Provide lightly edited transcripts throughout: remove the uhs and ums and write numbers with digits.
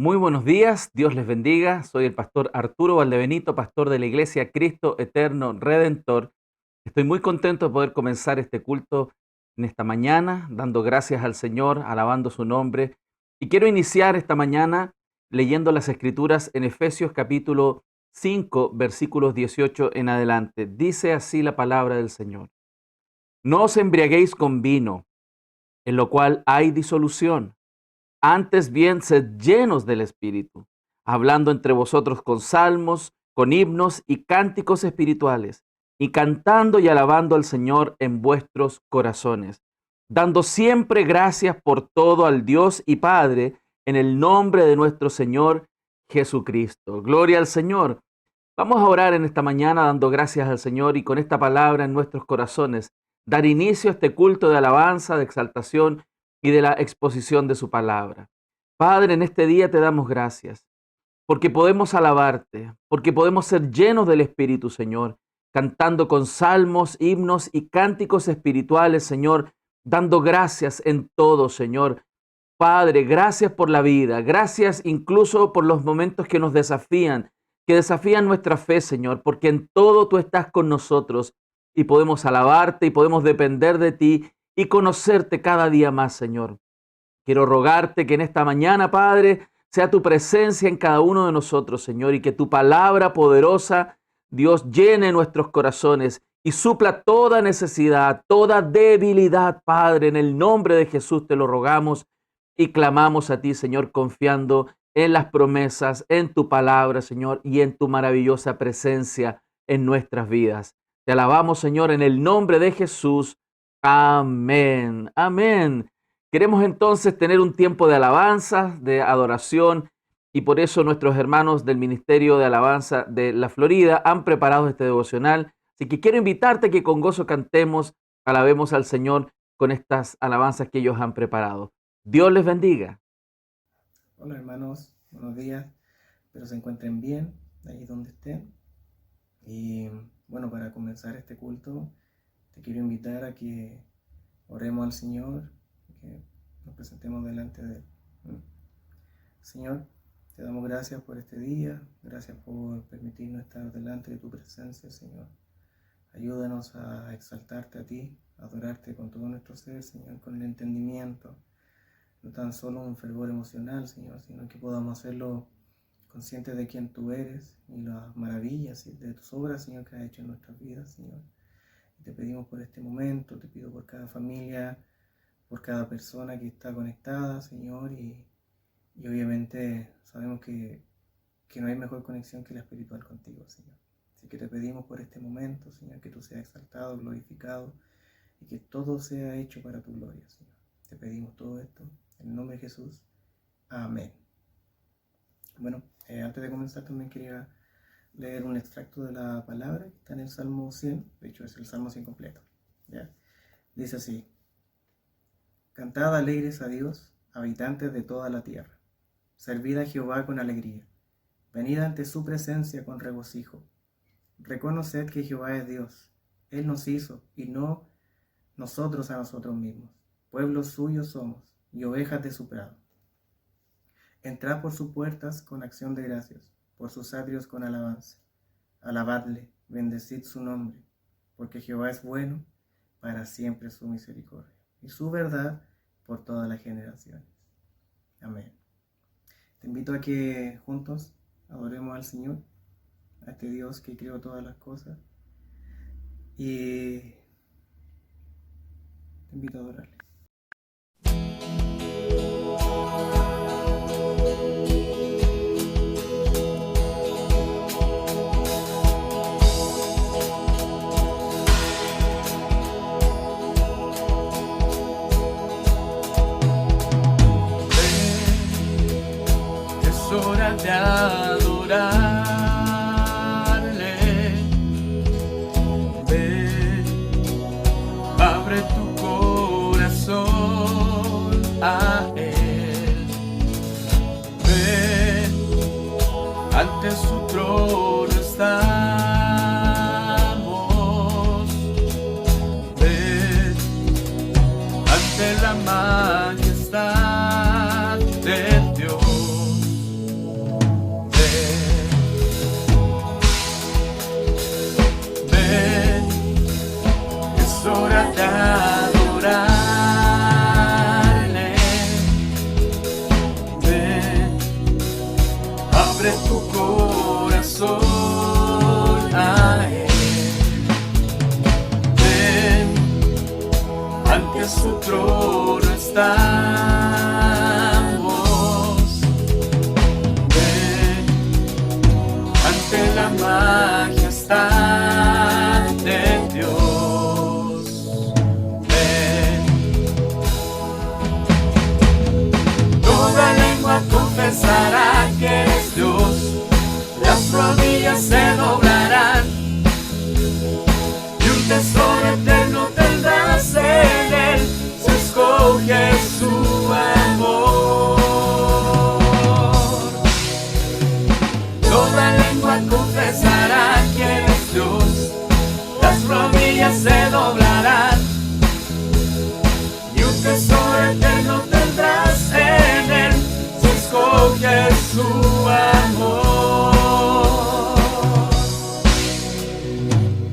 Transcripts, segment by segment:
Muy buenos días, Dios les bendiga. Soy el pastor Arturo Valdebenito, pastor de la Iglesia Cristo Eterno Redentor. Estoy muy contento de poder comenzar este culto en esta mañana, dando gracias al Señor, alabando su nombre. Y quiero iniciar esta mañana leyendo las Escrituras en Efesios capítulo 5, versículos 18 en adelante. Dice así la palabra del Señor. No os embriaguéis con vino, en lo cual hay disolución. Antes bien, sed llenos del Espíritu, hablando entre vosotros con salmos, con himnos y cánticos espirituales, y cantando y alabando al Señor en vuestros corazones, dando siempre gracias por todo al Dios y Padre, en el nombre de nuestro Señor Jesucristo. Gloria al Señor. Vamos a orar en esta mañana dando gracias al Señor y con esta palabra en nuestros corazones, dar inicio a este culto de alabanza, de exaltación y de la exposición de su palabra. Padre, en este día te damos gracias, porque podemos alabarte, porque podemos ser llenos del Espíritu, Señor, cantando con salmos, himnos y cánticos espirituales, Señor, dando gracias en todo, Señor. Padre, gracias por la vida, gracias incluso por los momentos que desafían nuestra fe, Señor, porque en todo tú estás con nosotros y podemos alabarte y podemos depender de ti y conocerte cada día más, Señor. Quiero rogarte que en esta mañana, Padre, sea tu presencia en cada uno de nosotros, Señor, y que tu palabra poderosa, Dios, llene nuestros corazones y supla toda necesidad, toda debilidad, Padre. En el nombre de Jesús te lo rogamos y clamamos a ti, Señor, confiando en las promesas, en tu palabra, Señor, y en tu maravillosa presencia en nuestras vidas. Te alabamos, Señor, en el nombre de Jesús. Amén. Amén. Queremos entonces tener un tiempo de alabanza, de adoración, y por eso nuestros hermanos del Ministerio de Alabanza de la Florida han preparado este devocional. Así que quiero invitarte a que con gozo cantemos, alabemos al Señor con estas alabanzas que ellos han preparado. Dios les bendiga. Hola hermanos, buenos días, espero se encuentren bien ahí donde estén. Y bueno, para comenzar este culto, te quiero invitar a que oremos al Señor, que nos presentemos delante de Él. Señor, te damos gracias por este día, gracias por permitirnos estar delante de tu presencia, Señor. Ayúdanos a exaltarte a ti, a adorarte con todo nuestro ser, Señor, con el entendimiento. No tan solo un fervor emocional, Señor, sino que podamos hacerlo conscientes de quién tú eres y las maravillas y de tus obras, Señor, que has hecho en nuestras vidas, Señor. Y te pedimos por este momento, te pido por cada familia, por cada persona que está conectada, Señor, y obviamente sabemos que no hay mejor conexión que la espiritual contigo, Señor. Así que te pedimos por este momento, Señor, que tú seas exaltado, glorificado y que todo sea hecho para tu gloria, Señor. Te pedimos todo esto en el nombre de Jesús. Amén. Bueno, antes de comenzar también quería leer un extracto de la palabra que está en el Salmo 100. De hecho es el Salmo 100 completo, ¿ya? Dice así: Cantad alegres a Dios, habitantes de toda la tierra. Servid a Jehová con alegría. Venid ante su presencia con regocijo. Reconoced que Jehová es Dios. Él nos hizo y no nosotros a nosotros mismos. Pueblos suyos somos y ovejas de su prado. Entrad por sus puertas con acción de gracias, por sus atrios con alabanza. Alabadle, bendecid su nombre, porque Jehová es bueno, para siempre su misericordia, y su verdad por todas las generaciones. Amén. Te invito a que juntos adoremos al Señor, a este Dios que creó todas las cosas, y te invito a adorarle. Es hora de adorarle. Ven, abre tu corazón a Él. Ven, ante su trono estamos. Ven, ante la majestad de Dios. corazón a Él. Ven, ante su trono estamos. Ven, ante la majestad de Dios. Ven, toda lengua confesará que eres Dios, las rodillas se doblarán y un tesoro eterno tendrás en Él, se escoge su amor. Toda lengua confesará que eres Dios, las rodillas se doblarán y un tesoro eterno tendrás en Él, se escoge su amor.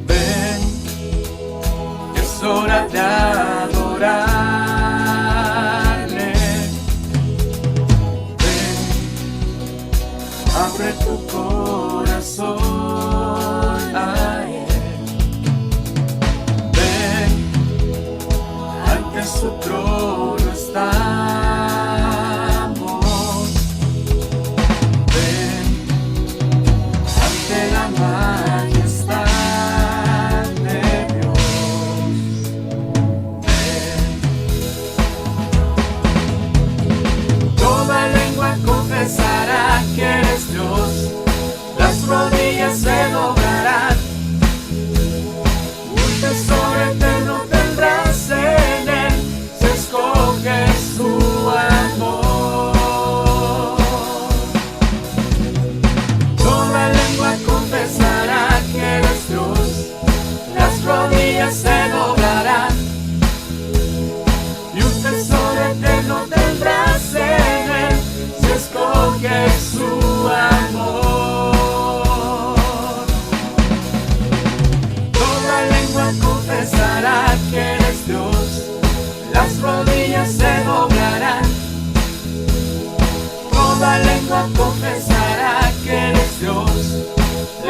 Ven, es hora de adorarle. Ven, abre tu corazón a Él. Ven, ante su trono estamos. Ven, ante la majestad de Dios. Ven, toda lengua confesará que eres Dios, las rodillas se doblarán, un tesoro eterno tendrás en Él, se escoge su amor. Toda lengua confesará que eres Dios, las rodillas se doblarán y un tesoro eterno tendrás en Él, se escoge su amor. Toda lengua confesará que eres Dios, las rodillas se doblarán. Toda lengua confesará que eres Dios,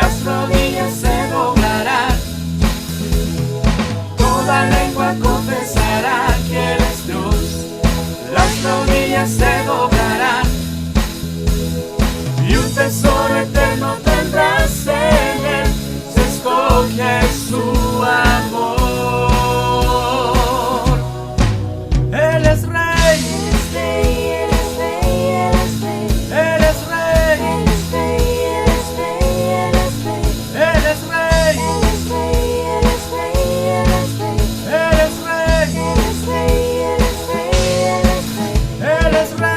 las rodillas se doblarán. Toda lengua confesará que eres Dios, las rodillas se doblarán y un tesoro eterno tendrás en Él, se escoge su amor. Él es Rey, Él es Rey, Él es Rey, Él es Rey, Él es Rey, Él es Rey.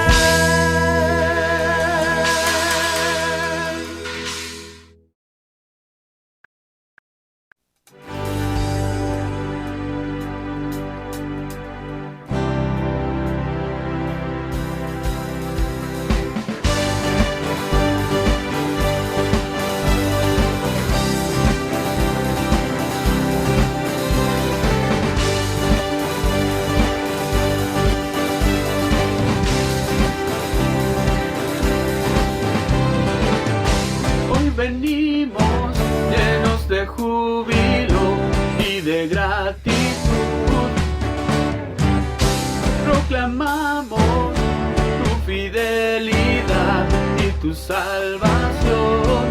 Hoy venimos llenos de júbilo y de gratitud. Proclamamos tu fidelidad y tu salvación.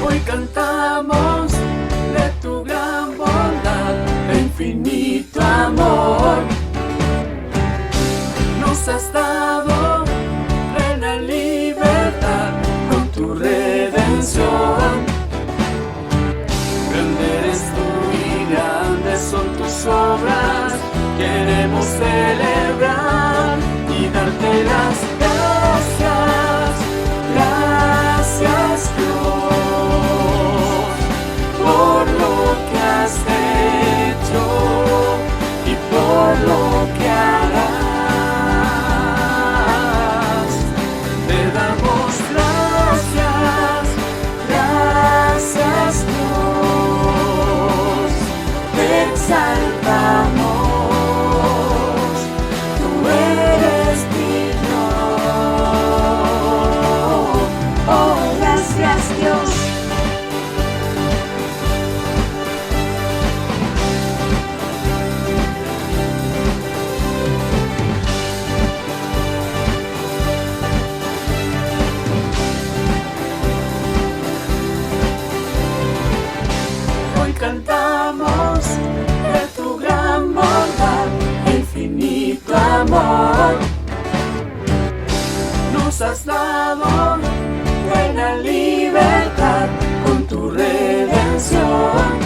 Hoy cantamos de tu gran bondad, de infinito amor. Nos has dado plena libertad con tu redención. Grande eres tú y grandes son tus obras. Queremos celebrar y darte las gracias. Gracias Dios por lo que has hecho y por lo que harás. Te damos gracias, gracias Dios. Te exaltamos, has dado plena libertad con tu redención.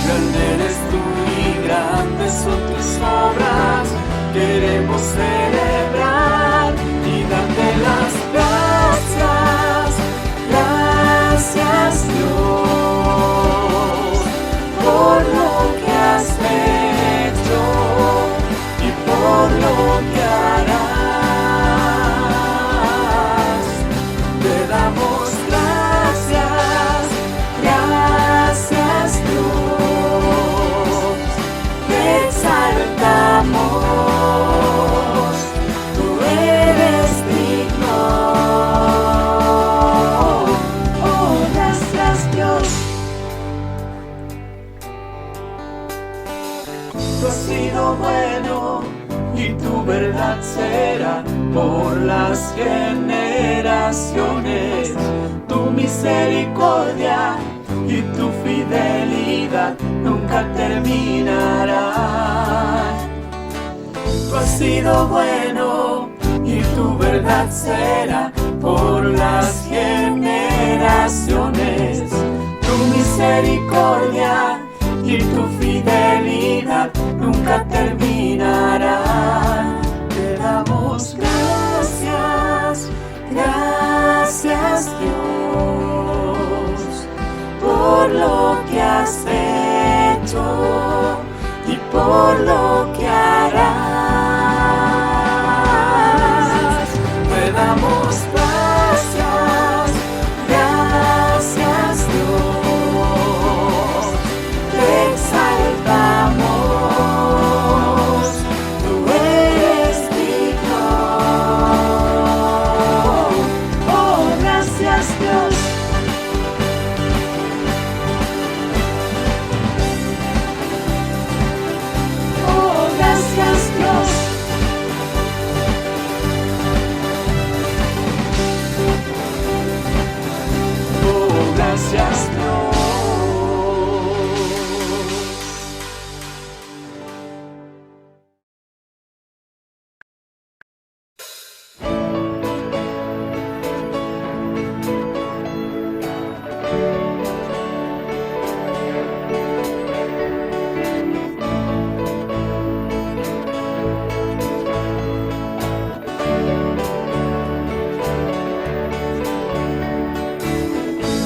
Grande eres tú y grandes son tus obras, queremos celebrar y darte las gracias, gracias Dios, por lo que has hecho y por lo que harás. Te damos gracias, gracias Dios, te exaltamos, tú eres digno. Oh, gracias Dios. Tú has sido bueno y tu verdad será por las generaciones. Tu misericordia y tu fidelidad nunca terminará. Tú has sido bueno y tu verdad será por las generaciones. Tu misericordia y tu fidelidad nunca terminará. Te damos gracias, gracias Dios, por lo que has hecho y por lo que harás. Te damos gracias, gracias Dios, te exaltamos, tú eres digno. Oh, gracias Dios. Oh, gracias Dios. Oh, gracias Dios.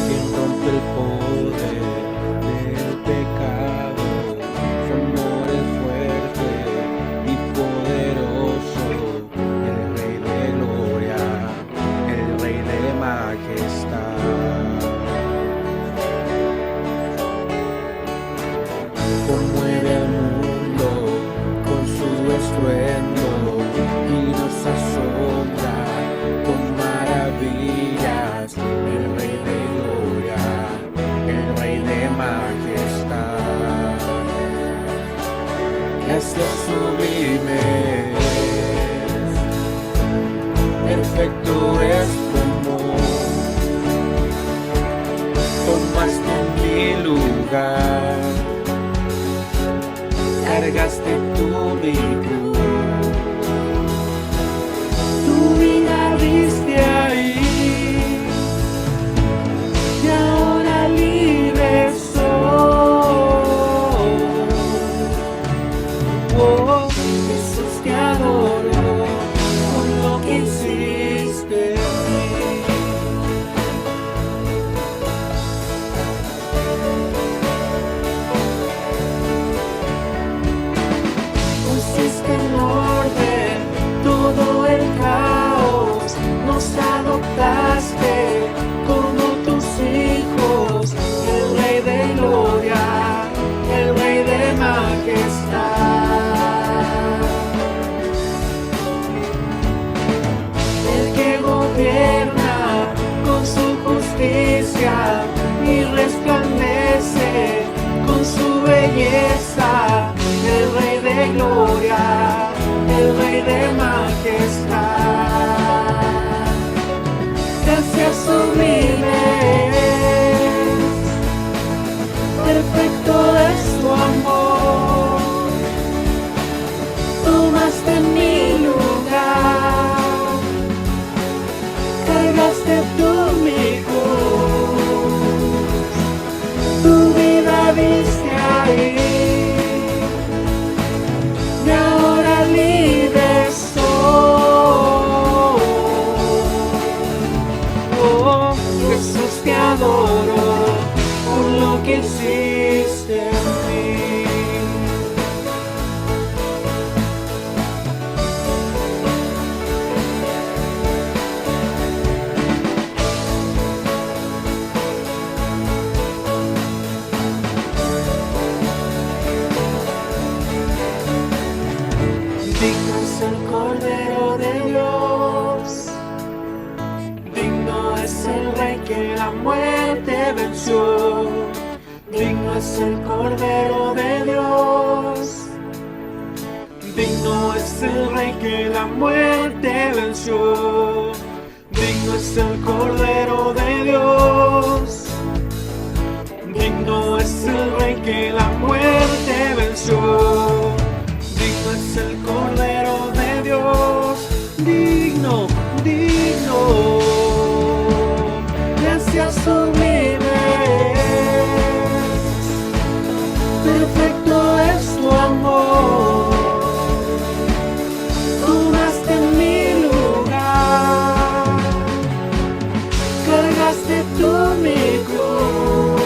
Quien rompe el poder del pecado, su amor es fuerte y poderoso, el Rey de gloria, el Rey de majestad. Conmueve al mundo con su estruendo y nos asombra con maravillas, el Rey de gloria, el Rey de majestad. Gracias sublimes, perfecto es tu amor, tomaste mi lugar, cargaste tu mi cruz, tu vida diste ahí, y ahora libre soy. Oh, Jesús te adoro por lo que hiciste en mí. Pusiste Cordero de Dios. Digno es el Rey que la muerte venció. Digno es el Cordero de Dios. Digno es el Rey que la muerte venció. Digno es el Cordero de Dios. Digno es el Rey que la muerte venció. Digno es el Cordero de Dios. Digno, digno. Gracias sublimes. Perfecto es tu amor. Tomaste mi lugar. Cargaste tú mi cruz.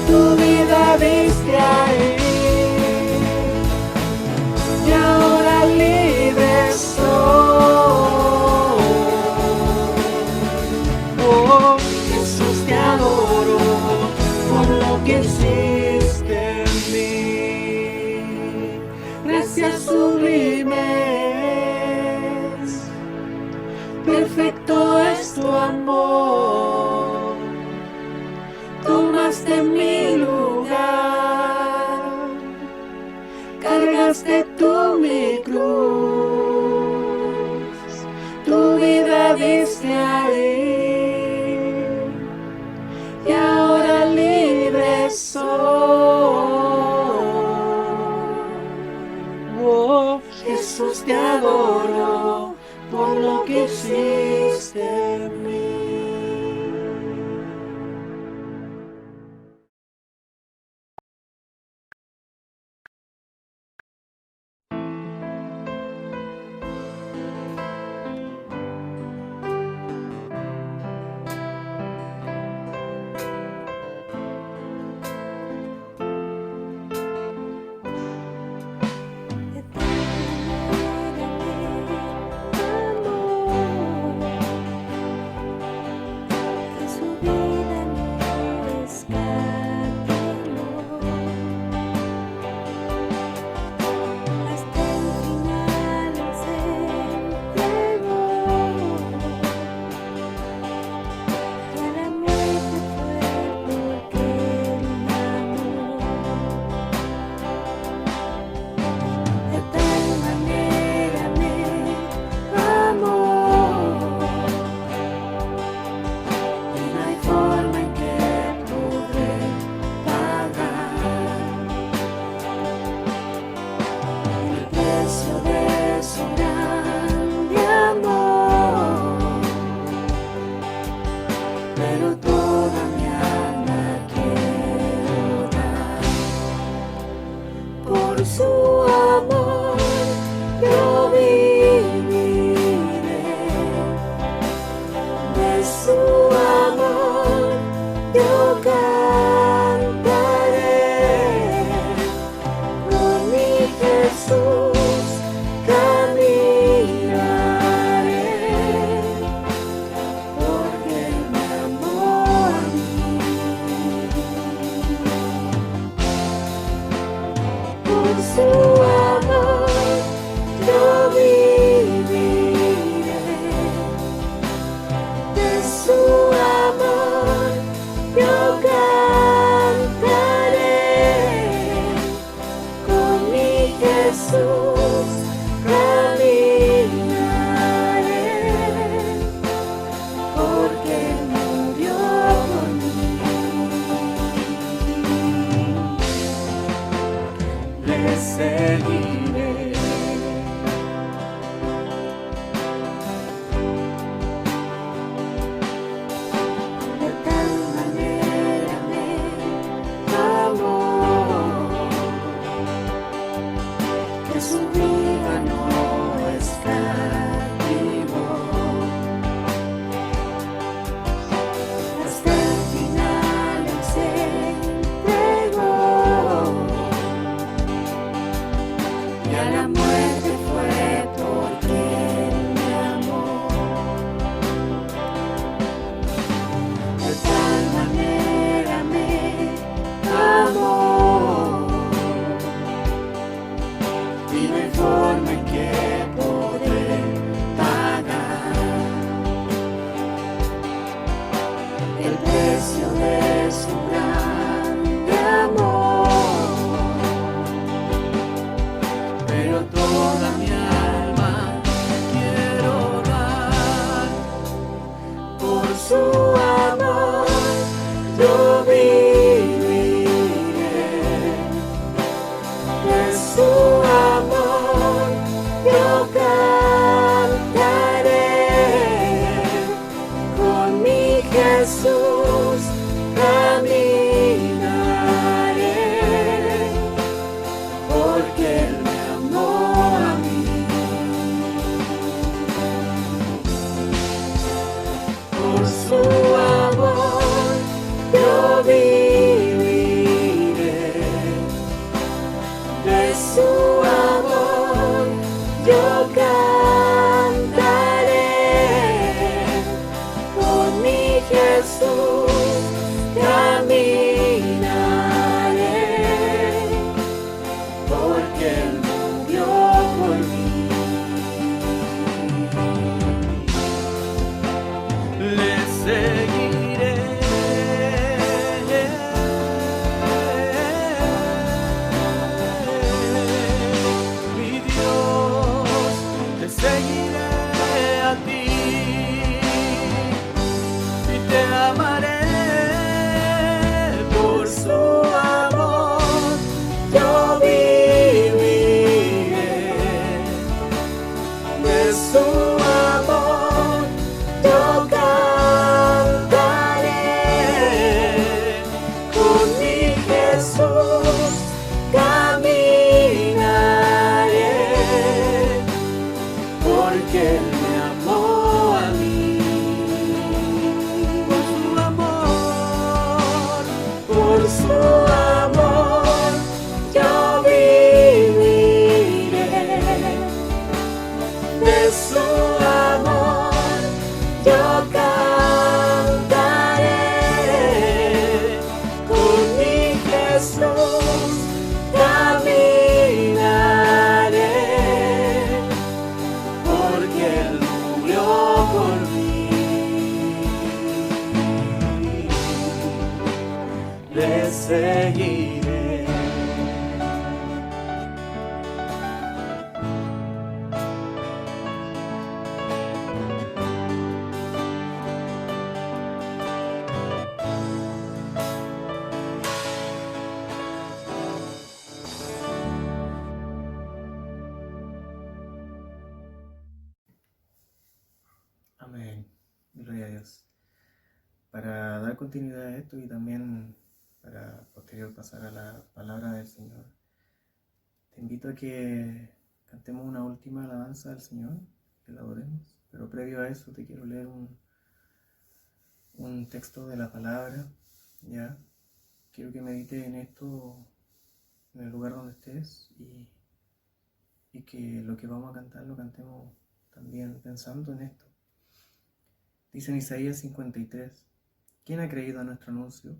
Tu vida diste ahí. Y ahora libre soy. Oh, Jesús, te adoro por lo que hiciste en mí. Gracias sublimes. Perfecto es tu amor. Tomaste mi lugar. Cargaste tú mi cruz. Tu vida diste ahí. Y ahora libre soy. Oh, Jesús, te adoro por lo que hiciste en mí. Ser su amor yo cantaré, con mi Jesús caminaré, porque Él murió por mí. Le seguiré, mi Dios, te seguiré a ti y te amaré por su amor. Yo viviré de su amor, yo cantaré, con mi Jesús caminaré, porque Él me amó a mí. Por su amor, por su amor, yo viviré de su amor, yo cantaré, con mi Jesús caminaré, porque Él murió por mí. Le seguiré. Amén. Gloria a Dios. Para dar continuidad a esto y también para posterior pasar a la palabra del Señor, te invito a que cantemos una última alabanza al Señor, que la adoremos. Pero previo a eso te quiero leer un texto de la palabra, ¿ya? Quiero que medites en esto en el lugar donde estés y que lo que vamos a cantar lo cantemos también pensando en esto. Dice en Isaías 53, ¿quién ha creído a nuestro anuncio?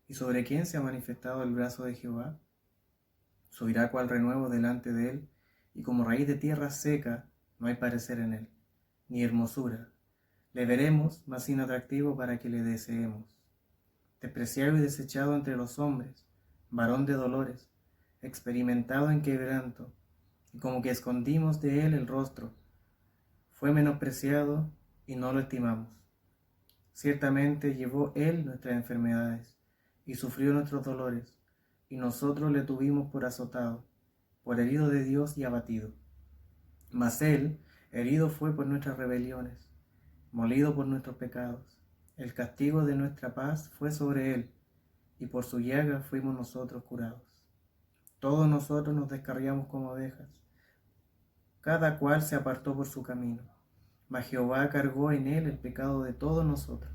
¿Y sobre quién se ha manifestado el brazo de Jehová? Subirá cual renuevo delante de él, y como raíz de tierra seca no hay parecer en él, ni hermosura. Le veremos, mas sin atractivo para que le deseemos. Despreciado y desechado entre los hombres, varón de dolores, experimentado en quebranto, y como que escondimos de él el rostro. Fue menospreciado y no lo estimamos. Ciertamente llevó él nuestras enfermedades y sufrió nuestros dolores, y nosotros le tuvimos por azotado, por herido de Dios y abatido. Mas él herido fue por nuestras rebeliones, molido por nuestros pecados. El castigo de nuestra paz fue sobre él, y por su llaga fuimos nosotros curados. Todos nosotros nos descarriamos como ovejas, cada cual se apartó por su camino. Mas Jehová cargó en él el pecado de todos nosotros.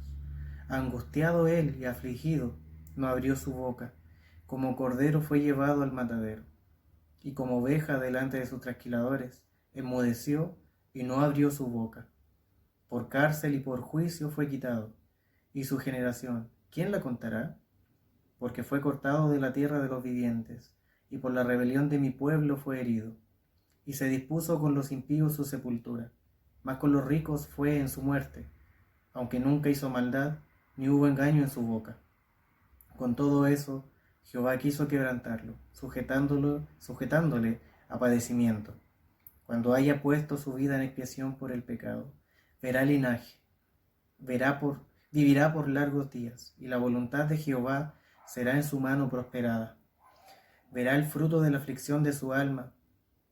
Angustiado él y afligido, no abrió su boca. Como cordero fue llevado al matadero, y como oveja delante de sus trasquiladores, enmudeció y no abrió su boca. Por cárcel y por juicio fue quitado. Y su generación, ¿quién la contará? Porque fue cortado de la tierra de los vivientes, y por la rebelión de mi pueblo fue herido. Y se dispuso con los impíos su sepultura, mas con los ricos fue en su muerte, aunque nunca hizo maldad, ni hubo engaño en su boca. Con todo eso, Jehová quiso quebrantarlo, sujetándole a padecimiento. Cuando haya puesto su vida en expiación por el pecado, verá linaje, vivirá por largos días, y la voluntad de Jehová será en su mano prosperada. Verá el fruto de la aflicción de su alma,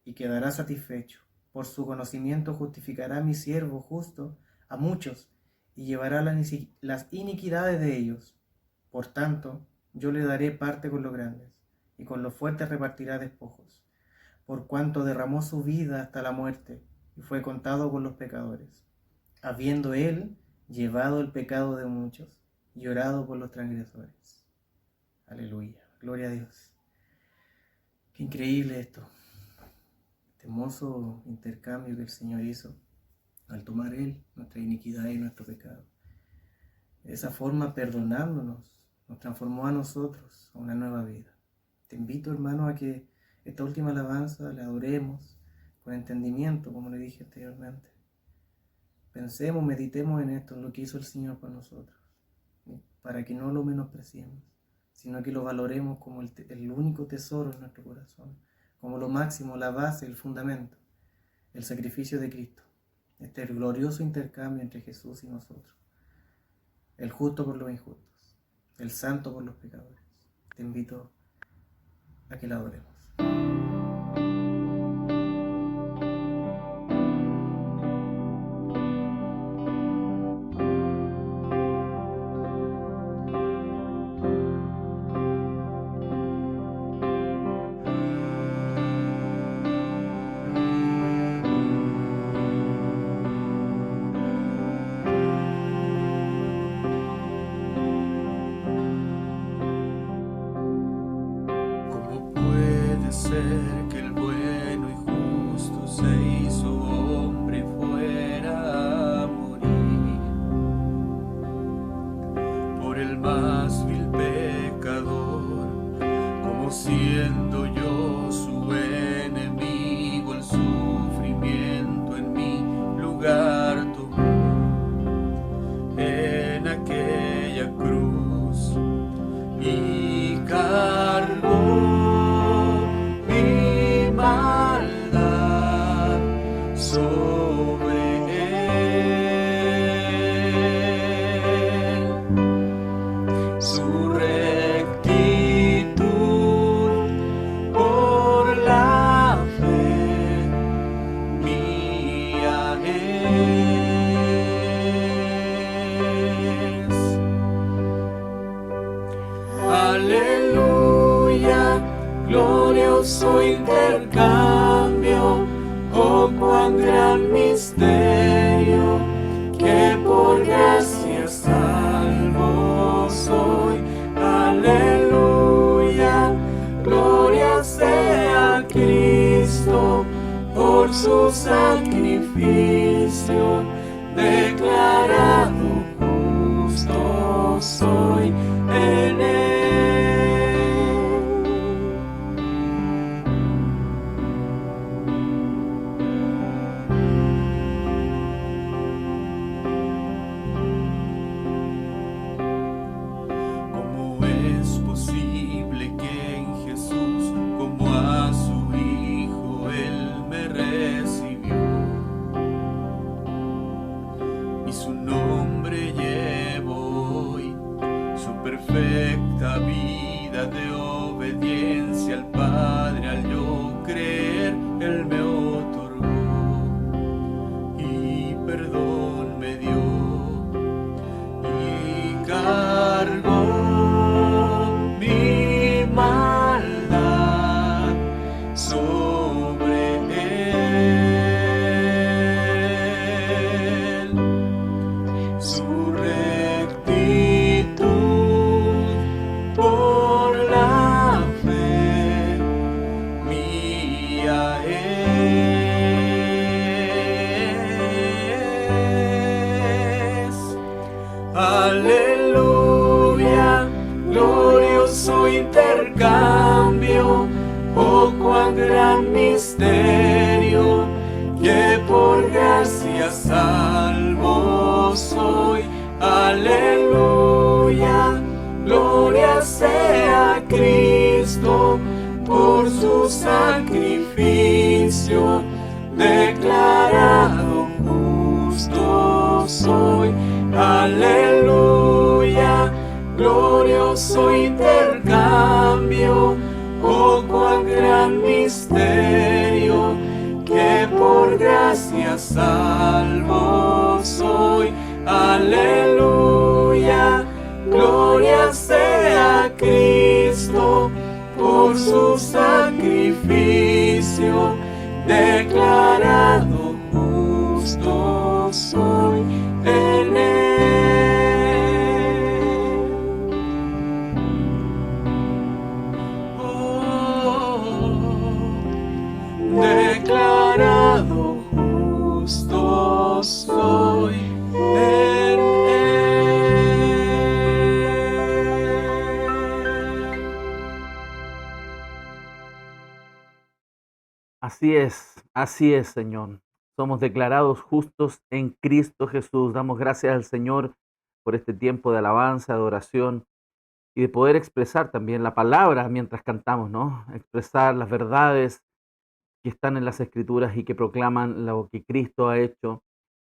y quedará satisfecho. Por su conocimiento justificará mi siervo justo a muchos, y llevará las iniquidades de ellos. Por tanto, yo le daré parte con los grandes, y con los fuertes repartirá despojos, por cuanto derramó su vida hasta la muerte, y fue contado con los pecadores, habiendo él llevado el pecado de muchos, y orado por los transgresores. Aleluya, gloria a Dios. Qué increíble esto, este hermoso intercambio que el Señor hizo al tomar Él nuestra iniquidad y nuestro pecado. De esa forma, perdonándonos, nos transformó a nosotros a una nueva vida. Te invito, hermano, a que esta última alabanza la adoremos con entendimiento, como le dije anteriormente. Pensemos, meditemos en esto, en lo que hizo el Señor por nosotros, para que no lo menospreciemos, sino que lo valoremos como el único tesoro en nuestro corazón, como lo máximo, la base, el fundamento, el sacrificio de Cristo, este glorioso intercambio entre Jesús y nosotros, el justo por los injustos, el santo por los pecadores. Te invito a que la adoremos. ¿Cómo puede ser que el bueno y justo se hizo hombre y fuera a morir por el más vil pecador, como siendo yo su enemigo, el sufrimiento en mi lugar tomó en aquella cruz y cargó mi maldad sobre él. Su rectitud por la fe mía es. Aleluya, glorioso intercambio, oh cuán gran misterio, que por gracia salvo soy. Aleluya, gloria sea a Cristo, por su sacrificio, declarado justo soy en él. ¿Cómo es posible que en Jesús, como a su Hijo, Él me recibió? Y su nombre llevo hoy, su perfecta vida de obediencia al Padre, al yo creer, Él me otorgó y perdón me dio y cargó mi maldad sobre él. Su rectitud por la fe mía es. Aleluya, glorioso intercambio, oh cuán gran misterio, que por gracia salvo soy. Aleluya, gloria sea a Cristo, por su sacrificio, declarado justo soy. Aleluya, glorioso intercambio, oh cuán gran misterio, que por gracia salvo soy. Aleluya, gloria sea a Cristo, por su sacrificio, declarado justo soy en él. Oh, así es, Señor. Somos declarados justos en Cristo Jesús. Damos gracias al Señor por este tiempo de alabanza, de oración y de poder expresar también la palabra mientras cantamos, ¿no? Expresar las verdades que están en las Escrituras y que proclaman lo que Cristo ha hecho,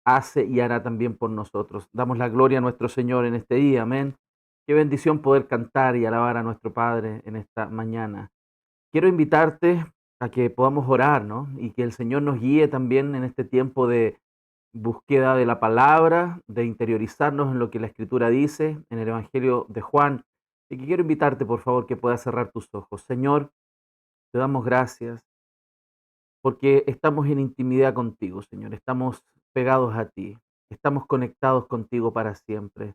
hace y hará también por nosotros. Damos la gloria a nuestro Señor en este día, amén. Qué bendición poder cantar y alabar a nuestro Padre en esta mañana. Quiero invitarte a que podamos orar, ¿no? Y que el Señor nos guíe también en este tiempo de búsqueda de la palabra, de interiorizarnos en lo que la Escritura dice en el Evangelio de Juan. Y que quiero invitarte, por favor, que puedas cerrar tus ojos. Señor, te damos gracias porque estamos en intimidad contigo, Señor. Estamos pegados a ti. Estamos conectados contigo para siempre.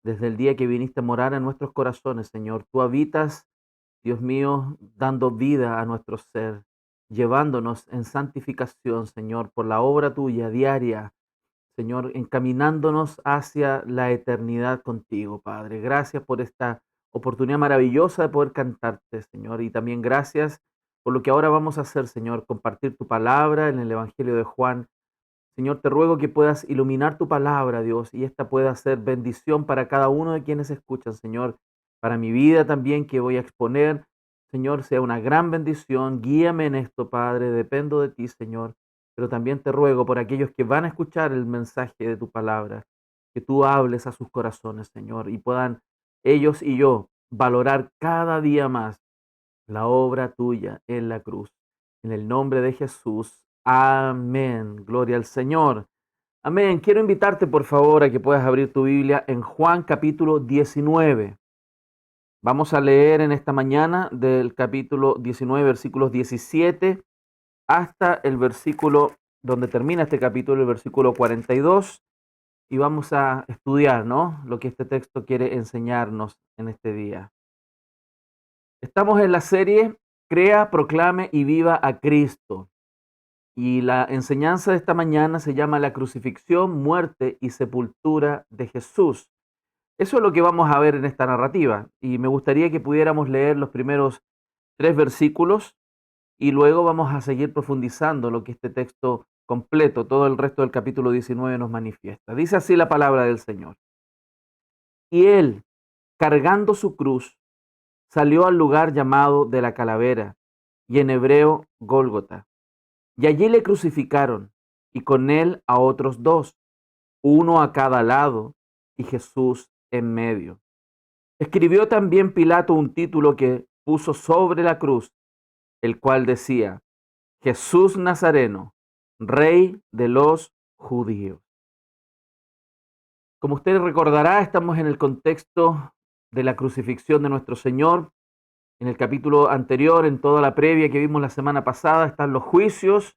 Desde el día que viniste a morar en nuestros corazones, Señor, tú habitas, Dios mío, dando vida a nuestro ser, llevándonos en santificación, Señor, por la obra tuya diaria, Señor, encaminándonos hacia la eternidad contigo, Padre. Gracias por esta oportunidad maravillosa de poder cantarte, Señor, y también gracias por lo que ahora vamos a hacer, Señor, compartir tu palabra en el Evangelio de Juan. Señor, te ruego que puedas iluminar tu palabra, Dios, y esta pueda ser bendición para cada uno de quienes escuchan, Señor, para mi vida también que voy a exponer. Señor, sea una gran bendición. Guíame en esto, Padre. Dependo de ti, Señor. Pero también te ruego por aquellos que van a escuchar el mensaje de tu palabra, que tú hables a sus corazones, Señor, y puedan ellos y yo valorar cada día más la obra tuya en la cruz. En el nombre de Jesús. Amén. Gloria al Señor. Amén. Quiero invitarte, por favor, a que puedas abrir tu Biblia en Juan capítulo 19. Vamos a leer en esta mañana del capítulo 19, versículos 17 hasta el versículo donde termina este capítulo, el versículo 42. Y vamos a estudiar, ¿no?, lo que este texto quiere enseñarnos en este día. Estamos en la serie Crea, proclame y viva a Cristo. Y la enseñanza de esta mañana se llama la crucifixión, muerte y sepultura de Jesús. Eso es lo que vamos a ver en esta narrativa. Y me gustaría que pudiéramos leer los primeros 3 versículos y luego vamos a seguir profundizando lo que este texto completo, todo el resto del capítulo 19 nos manifiesta. Dice así la palabra del Señor. Y él, cargando su cruz, salió al lugar llamado de la calavera, y en hebreo Gólgota. Y allí le crucificaron, y con él a otros 2, uno a cada lado, y Jesús en medio. Escribió también Pilato un título que puso sobre la cruz, el cual decía: Jesús Nazareno, Rey de los judíos. Como usted recordará, estamos en el contexto de la crucifixión de nuestro Señor. En el capítulo anterior, en toda la previa que vimos la semana pasada, están los juicios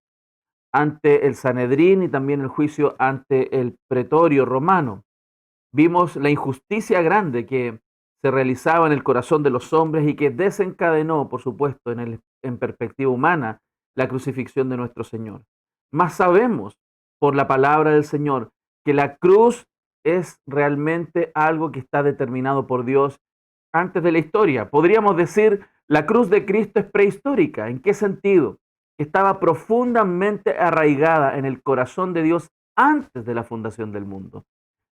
ante el Sanedrín y también el juicio ante el pretorio romano. Vimos la injusticia grande que se realizaba en el corazón de los hombres y que desencadenó, por supuesto, en perspectiva humana, la crucifixión de nuestro Señor. Mas sabemos por la palabra del Señor que la cruz es realmente algo que está determinado por Dios antes de la historia. Podríamos decir, la cruz de Cristo es prehistórica. ¿En qué sentido? Estaba profundamente arraigada en el corazón de Dios antes de la fundación del mundo.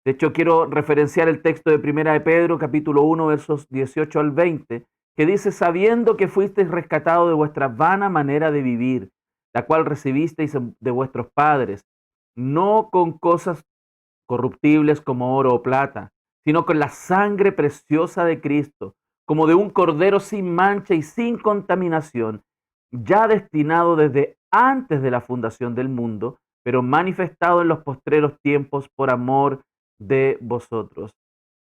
De hecho, quiero referenciar el texto de Primera de Pedro, capítulo 1, versos 18 al 20, que dice: sabiendo que fuisteis rescatados de vuestra vana manera de vivir, la cual recibisteis de vuestros padres, no con cosas corruptibles como oro o plata, sino con la sangre preciosa de Cristo, como de un cordero sin mancha y sin contaminación, ya destinado desde antes de la fundación del mundo, pero manifestado en los postreros tiempos por amor de vosotros.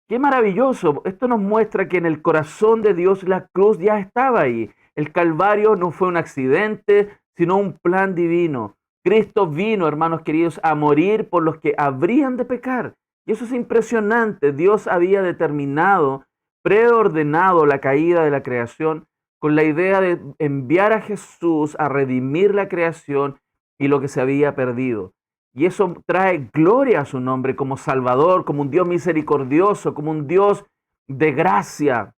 ¡Qué maravilloso! Esto nos muestra que en el corazón de Dios la cruz ya estaba ahí. El Calvario no fue un accidente, sino un plan divino. Cristo vino, hermanos queridos, a morir por los que habrían de pecar. Y eso es impresionante. Dios había determinado, preordenado la caída de la creación con la idea de enviar a Jesús a redimir la creación y lo que se había perdido. Y eso trae gloria a su nombre como Salvador, como un Dios misericordioso, como un Dios de gracia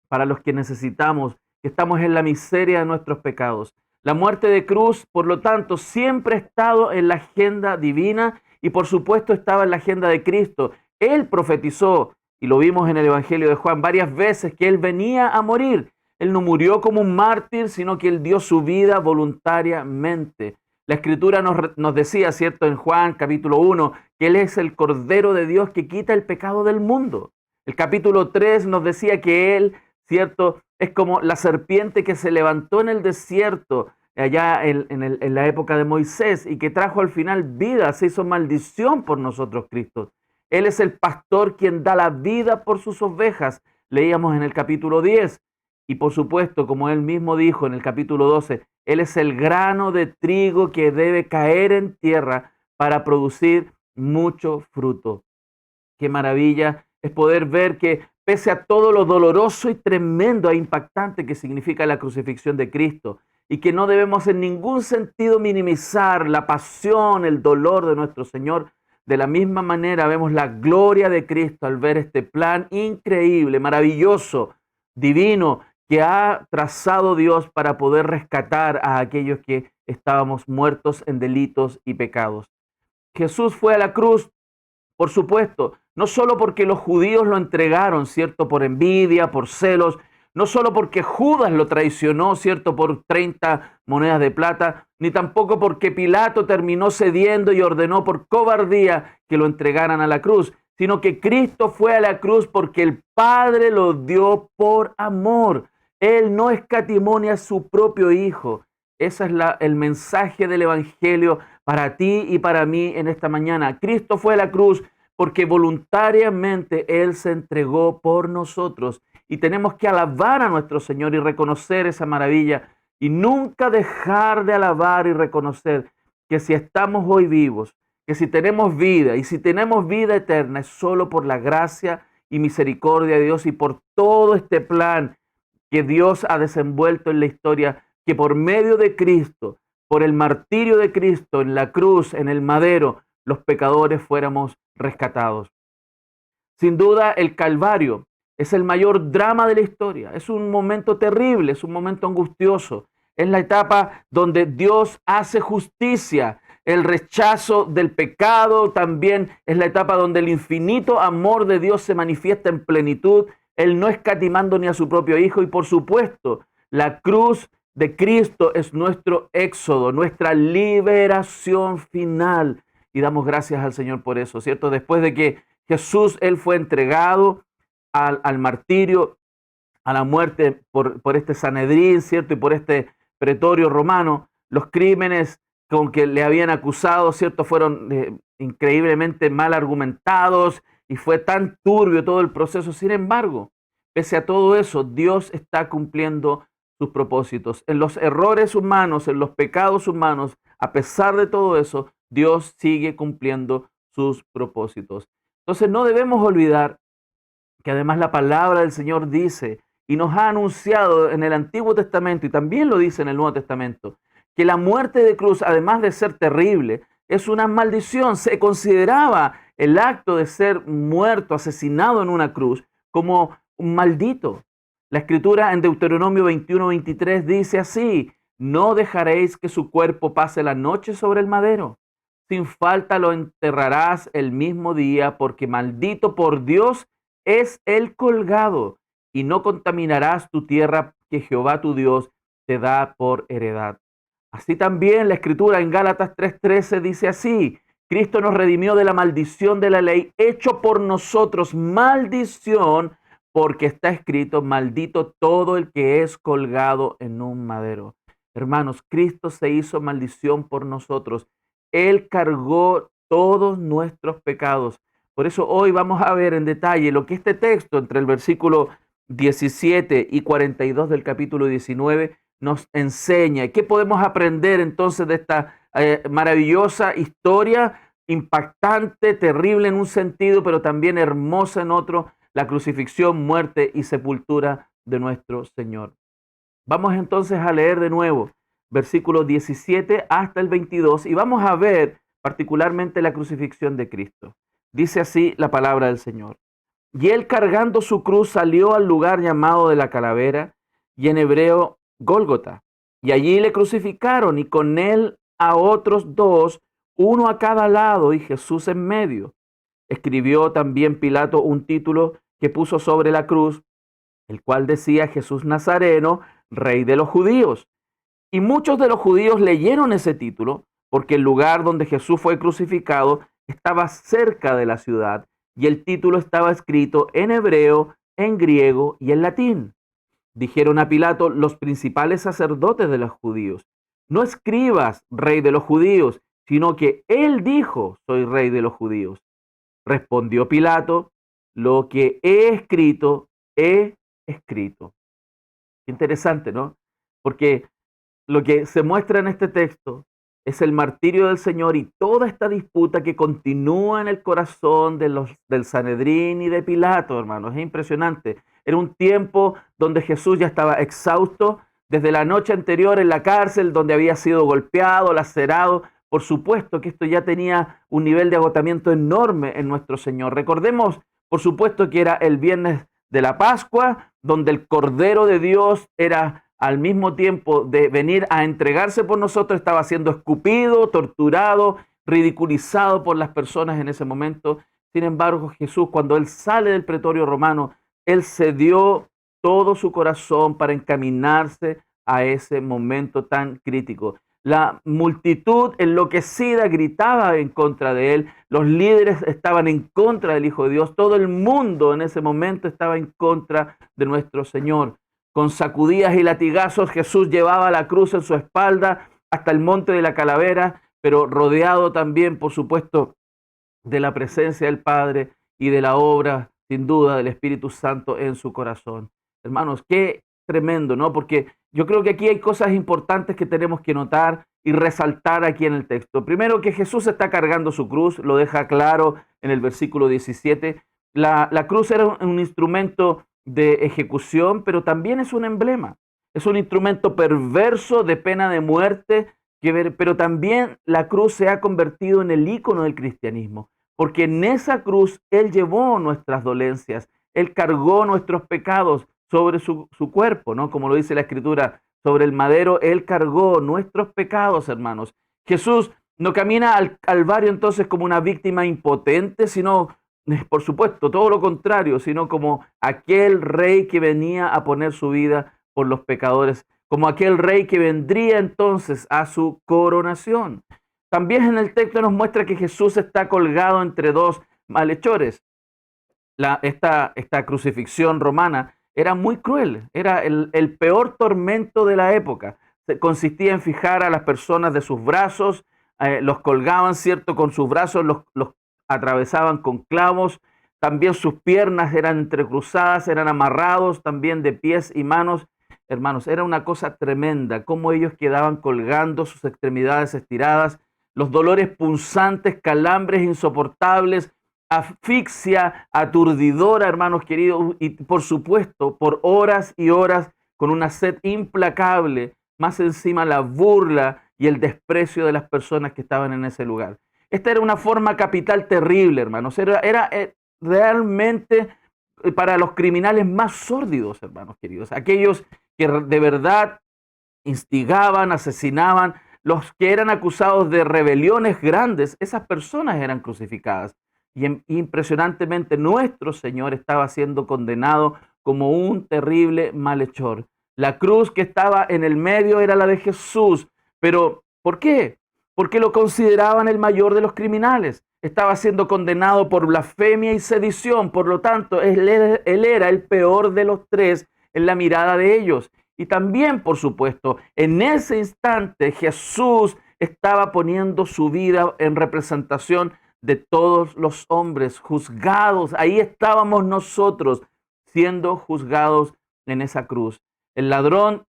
para los que necesitamos, que estamos en la miseria de nuestros pecados. La muerte de cruz, por lo tanto, siempre ha estado en la agenda divina y por supuesto estaba en la agenda de Cristo. Él profetizó, y lo vimos en el Evangelio de Juan varias veces, que Él venía a morir. Él no murió como un mártir, sino que Él dio su vida voluntariamente. La Escritura nos decía, ¿cierto?, en Juan capítulo 1, que Él es el Cordero de Dios que quita el pecado del mundo. El capítulo 3 nos decía que Él, ¿cierto?, es como la serpiente que se levantó en el desierto, allá en la época de Moisés, y que trajo al final vida, se hizo maldición por nosotros, Cristo. Él es el pastor quien da la vida por sus ovejas, leíamos en el capítulo 10. Y por supuesto, como Él mismo dijo en el capítulo 12, Él es el grano de trigo que debe caer en tierra para producir mucho fruto. Qué maravilla es poder ver que pese a todo lo doloroso y tremendo e impactante que significa la crucifixión de Cristo, y que no debemos en ningún sentido minimizar la pasión, el dolor de nuestro Señor, de la misma manera vemos la gloria de Cristo al ver este plan increíble, maravilloso, divino, que ha trazado Dios para poder rescatar a aquellos que estábamos muertos en delitos y pecados. Jesús fue a la cruz, por supuesto, no solo porque los judíos lo entregaron, ¿cierto?, por envidia, por celos, no solo porque Judas lo traicionó, ¿cierto?, por 30 monedas de plata, ni tampoco porque Pilato terminó cediendo y ordenó por cobardía que lo entregaran a la cruz, sino que Cristo fue a la cruz porque el Padre lo dio por amor. Él no escatimó a su propio Hijo. Ese es el mensaje del Evangelio para ti y para mí en esta mañana. Cristo fue a la cruz porque voluntariamente Él se entregó por nosotros. Y tenemos que alabar a nuestro Señor y reconocer esa maravilla. Y nunca dejar de alabar y reconocer que si estamos hoy vivos, que si tenemos vida y si tenemos vida eterna, es solo por la gracia y misericordia de Dios y por todo este plan que Dios ha desenvuelto en la historia, que por medio de Cristo, por el martirio de Cristo en la cruz, en el madero, los pecadores fuéramos rescatados. Sin duda, el Calvario es el mayor drama de la historia. Es un momento terrible, es un momento angustioso. Es la etapa donde Dios hace justicia. El rechazo del pecado también es la etapa donde el infinito amor de Dios se manifiesta en plenitud, Él no escatimando ni a su propio Hijo. Y por supuesto, la cruz de Cristo es nuestro éxodo, nuestra liberación final. Y damos gracias al Señor por eso, ¿cierto? Después de que Jesús, Él fue entregado al martirio, a la muerte por este Sanedrín, ¿cierto? Y por este pretorio romano, los crímenes con que le habían acusado, ¿cierto?, fueron increíblemente mal argumentados y fue tan turbio todo el proceso. Sin embargo, pese a todo eso, Dios está cumpliendo sus propósitos. En los errores humanos, en los pecados humanos, a pesar de todo eso, Dios sigue cumpliendo sus propósitos. Entonces no debemos olvidar que además la palabra del Señor dice y nos ha anunciado en el Antiguo Testamento y también lo dice en el Nuevo Testamento, que la muerte de cruz, además de ser terrible, es una maldición. Se consideraba el acto de ser muerto, asesinado en una cruz, como un maldito. La Escritura en Deuteronomio 21:23 dice así: no dejaréis que su cuerpo pase la noche sobre el madero. Sin falta lo enterrarás el mismo día, porque maldito por Dios es el colgado, y no contaminarás tu tierra que Jehová tu Dios te da por heredad. Así también la Escritura en Gálatas 3:13 dice así: Cristo nos redimió de la maldición de la ley, hecho por nosotros maldición, porque está escrito: maldito todo el que es colgado en un madero. Hermanos, Cristo se hizo maldición por nosotros. Él cargó todos nuestros pecados. Por eso hoy vamos a ver en detalle lo que este texto, entre el versículo 17 y 42 del capítulo 19, nos enseña. ¿Qué podemos aprender entonces de esta maravillosa historia, impactante, terrible en un sentido, pero también hermosa en otro? La crucifixión, muerte y sepultura de nuestro Señor. Vamos entonces a leer de nuevo versículos 17 hasta el 22 y vamos a ver particularmente la crucifixión de Cristo. Dice así la palabra del Señor: y él, cargando su cruz, salió al lugar llamado de la calavera, y en hebreo Gólgota, Y allí le crucificaron y con él a otros dos, uno a cada lado y Jesús en medio. Escribió también Pilato un título que puso sobre la cruz, el cual decía: Jesús Nazareno, Rey de los judíos. Y muchos de los judíos leyeron ese título porque el lugar donde Jesús fue crucificado estaba cerca de la ciudad y el título estaba escrito en hebreo, en griego y en latín. Dijeron a Pilato los principales sacerdotes de los judíos: no escribas Rey de los judíos, sino que él dijo: soy Rey de los judíos. Respondió Pilato: lo que he escrito, he escrito. Interesante, ¿no? Porque lo que se muestra en este texto es el martirio del Señor y toda esta disputa que continúa en el corazón del Sanedrín y de Pilato, hermanos. Es impresionante. Era un tiempo donde Jesús ya estaba exhausto desde la noche anterior en la cárcel, donde había sido golpeado, lacerado. Por supuesto que esto ya tenía un nivel de agotamiento enorme en nuestro Señor. Recordemos, por supuesto, que era el viernes de la Pascua, donde el Cordero de Dios era, al mismo tiempo de venir a entregarse por nosotros, estaba siendo escupido, torturado, ridiculizado por las personas en ese momento. Sin embargo, Jesús, cuando él sale del pretorio romano, él cedió todo su corazón para encaminarse a ese momento tan crítico. La multitud enloquecida gritaba en contra de él, los líderes estaban en contra del Hijo de Dios, todo el mundo en ese momento estaba en contra de nuestro Señor. Con sacudidas y latigazos Jesús llevaba la cruz en su espalda hasta el monte de la calavera, pero rodeado también, por supuesto, de la presencia del Padre y de la obra, sin duda, del Espíritu Santo en su corazón. Hermanos, qué tremendo, ¿no? Porque yo creo que aquí hay cosas importantes que tenemos que notar y resaltar aquí en el texto. Primero, que Jesús está cargando su cruz, lo deja claro en el versículo 17. La cruz era un instrumento de ejecución, pero también es un emblema. Es un instrumento perverso de pena de muerte, pero también la cruz se ha convertido en el ícono del cristianismo, porque en esa cruz Él llevó nuestras dolencias, Él cargó nuestros pecados sobre su cuerpo, ¿no? Como lo dice la Escritura, sobre el madero Él cargó nuestros pecados, hermanos. Jesús no camina al Calvario entonces como una víctima impotente, sino, por supuesto, todo lo contrario, sino como aquel rey que venía a poner su vida por los pecadores, como aquel rey que vendría entonces a su coronación. También en el texto nos muestra que Jesús está colgado entre dos malhechores. Esta crucifixión romana era muy cruel, era el peor tormento de la época. Consistía en fijar a las personas de sus brazos, los colgaban, ¿cierto? Con sus brazos los atravesaban con clavos, también sus piernas eran entrecruzadas, eran amarrados también de pies y manos. Hermanos, era una cosa tremenda, cómo ellos quedaban colgando, sus extremidades estiradas, los dolores punzantes, calambres insoportables, asfixia aturdidora, hermanos queridos, y por supuesto, por horas y horas, con una sed implacable, más encima la burla y el desprecio de las personas que estaban en ese lugar. Esta era una forma capital terrible, hermanos. Era realmente para los criminales más sórdidos, hermanos queridos. Aquellos que de verdad instigaban, asesinaban, los que eran acusados de rebeliones grandes, esas personas eran crucificadas. Y impresionantemente nuestro Señor estaba siendo condenado como un terrible malhechor. La cruz que estaba en el medio era la de Jesús. Pero, ¿por qué? Porque lo consideraban el mayor de los criminales. Estaba siendo condenado por blasfemia y sedición. Por lo tanto, él era el peor de los tres en la mirada de ellos. Y también, por supuesto, en ese instante Jesús estaba poniendo su vida en representación de todos los hombres juzgados. Ahí estábamos nosotros siendo juzgados en esa cruz. El ladrón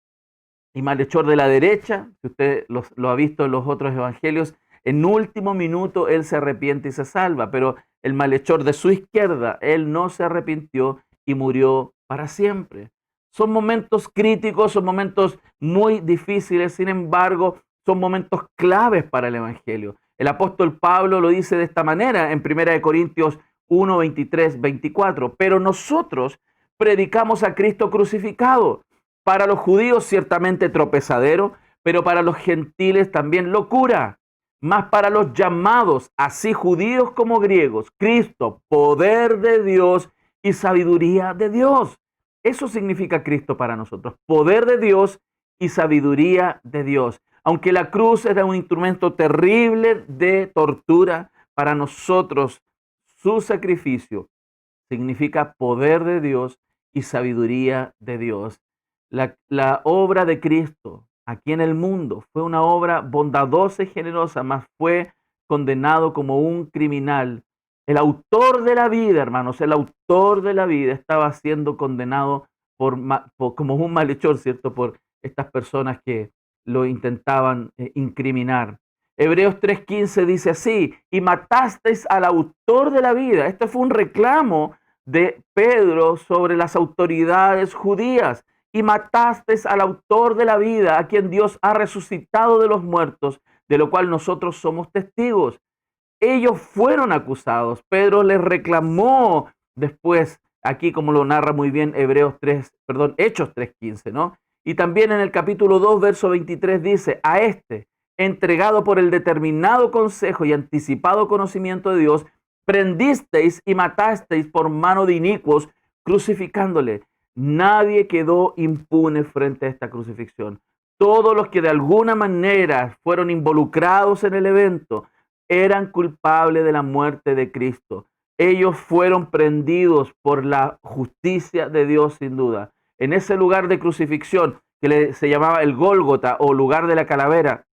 y malhechor de la derecha, que usted lo ha visto en los otros evangelios, en último minuto él se arrepiente y se salva, pero el malhechor de su izquierda, él no se arrepintió y murió para siempre. Son momentos críticos, son momentos muy difíciles, sin embargo, son momentos claves para el evangelio. El apóstol Pablo lo dice de esta manera en 1 Corintios 1, 23, 24. Pero nosotros predicamos a Cristo crucificado, para los judíos ciertamente tropezadero, pero para los gentiles también locura, mas para los llamados, así judíos como griegos, Cristo, poder de Dios y sabiduría de Dios. Eso significa Cristo para nosotros, poder de Dios y sabiduría de Dios. Aunque la cruz era un instrumento terrible de tortura, para nosotros su sacrificio significa poder de Dios y sabiduría de Dios. La obra de Cristo aquí en el mundo fue una obra bondadosa y generosa, mas fue condenado como un criminal. El autor de la vida, hermanos, el autor de la vida estaba siendo condenado como un malhechor, ¿cierto? Por estas personas que lo intentaban incriminar. Hebreos 3:15 dice así, y matasteis al autor de la vida. Este fue un reclamo de Pedro sobre las autoridades judías. Y matasteis al autor de la vida, a quien Dios ha resucitado de los muertos, de lo cual nosotros somos testigos. Ellos fueron acusados. Pedro les reclamó después, aquí como lo narra muy bien Hechos 3:15, ¿no? Y también en el capítulo 2, verso 23 dice, a este, entregado por el determinado consejo y anticipado conocimiento de Dios, prendisteis y matasteis por mano de inicuos, crucificándole. Nadie quedó impune frente a esta crucifixión. Todos los que de alguna manera fueron involucrados en el evento eran culpables de la muerte de Cristo. Ellos fueron prendidos por la justicia de Dios, sin duda. En ese lugar de crucifixión, que se llamaba el Gólgota o lugar de la calavera,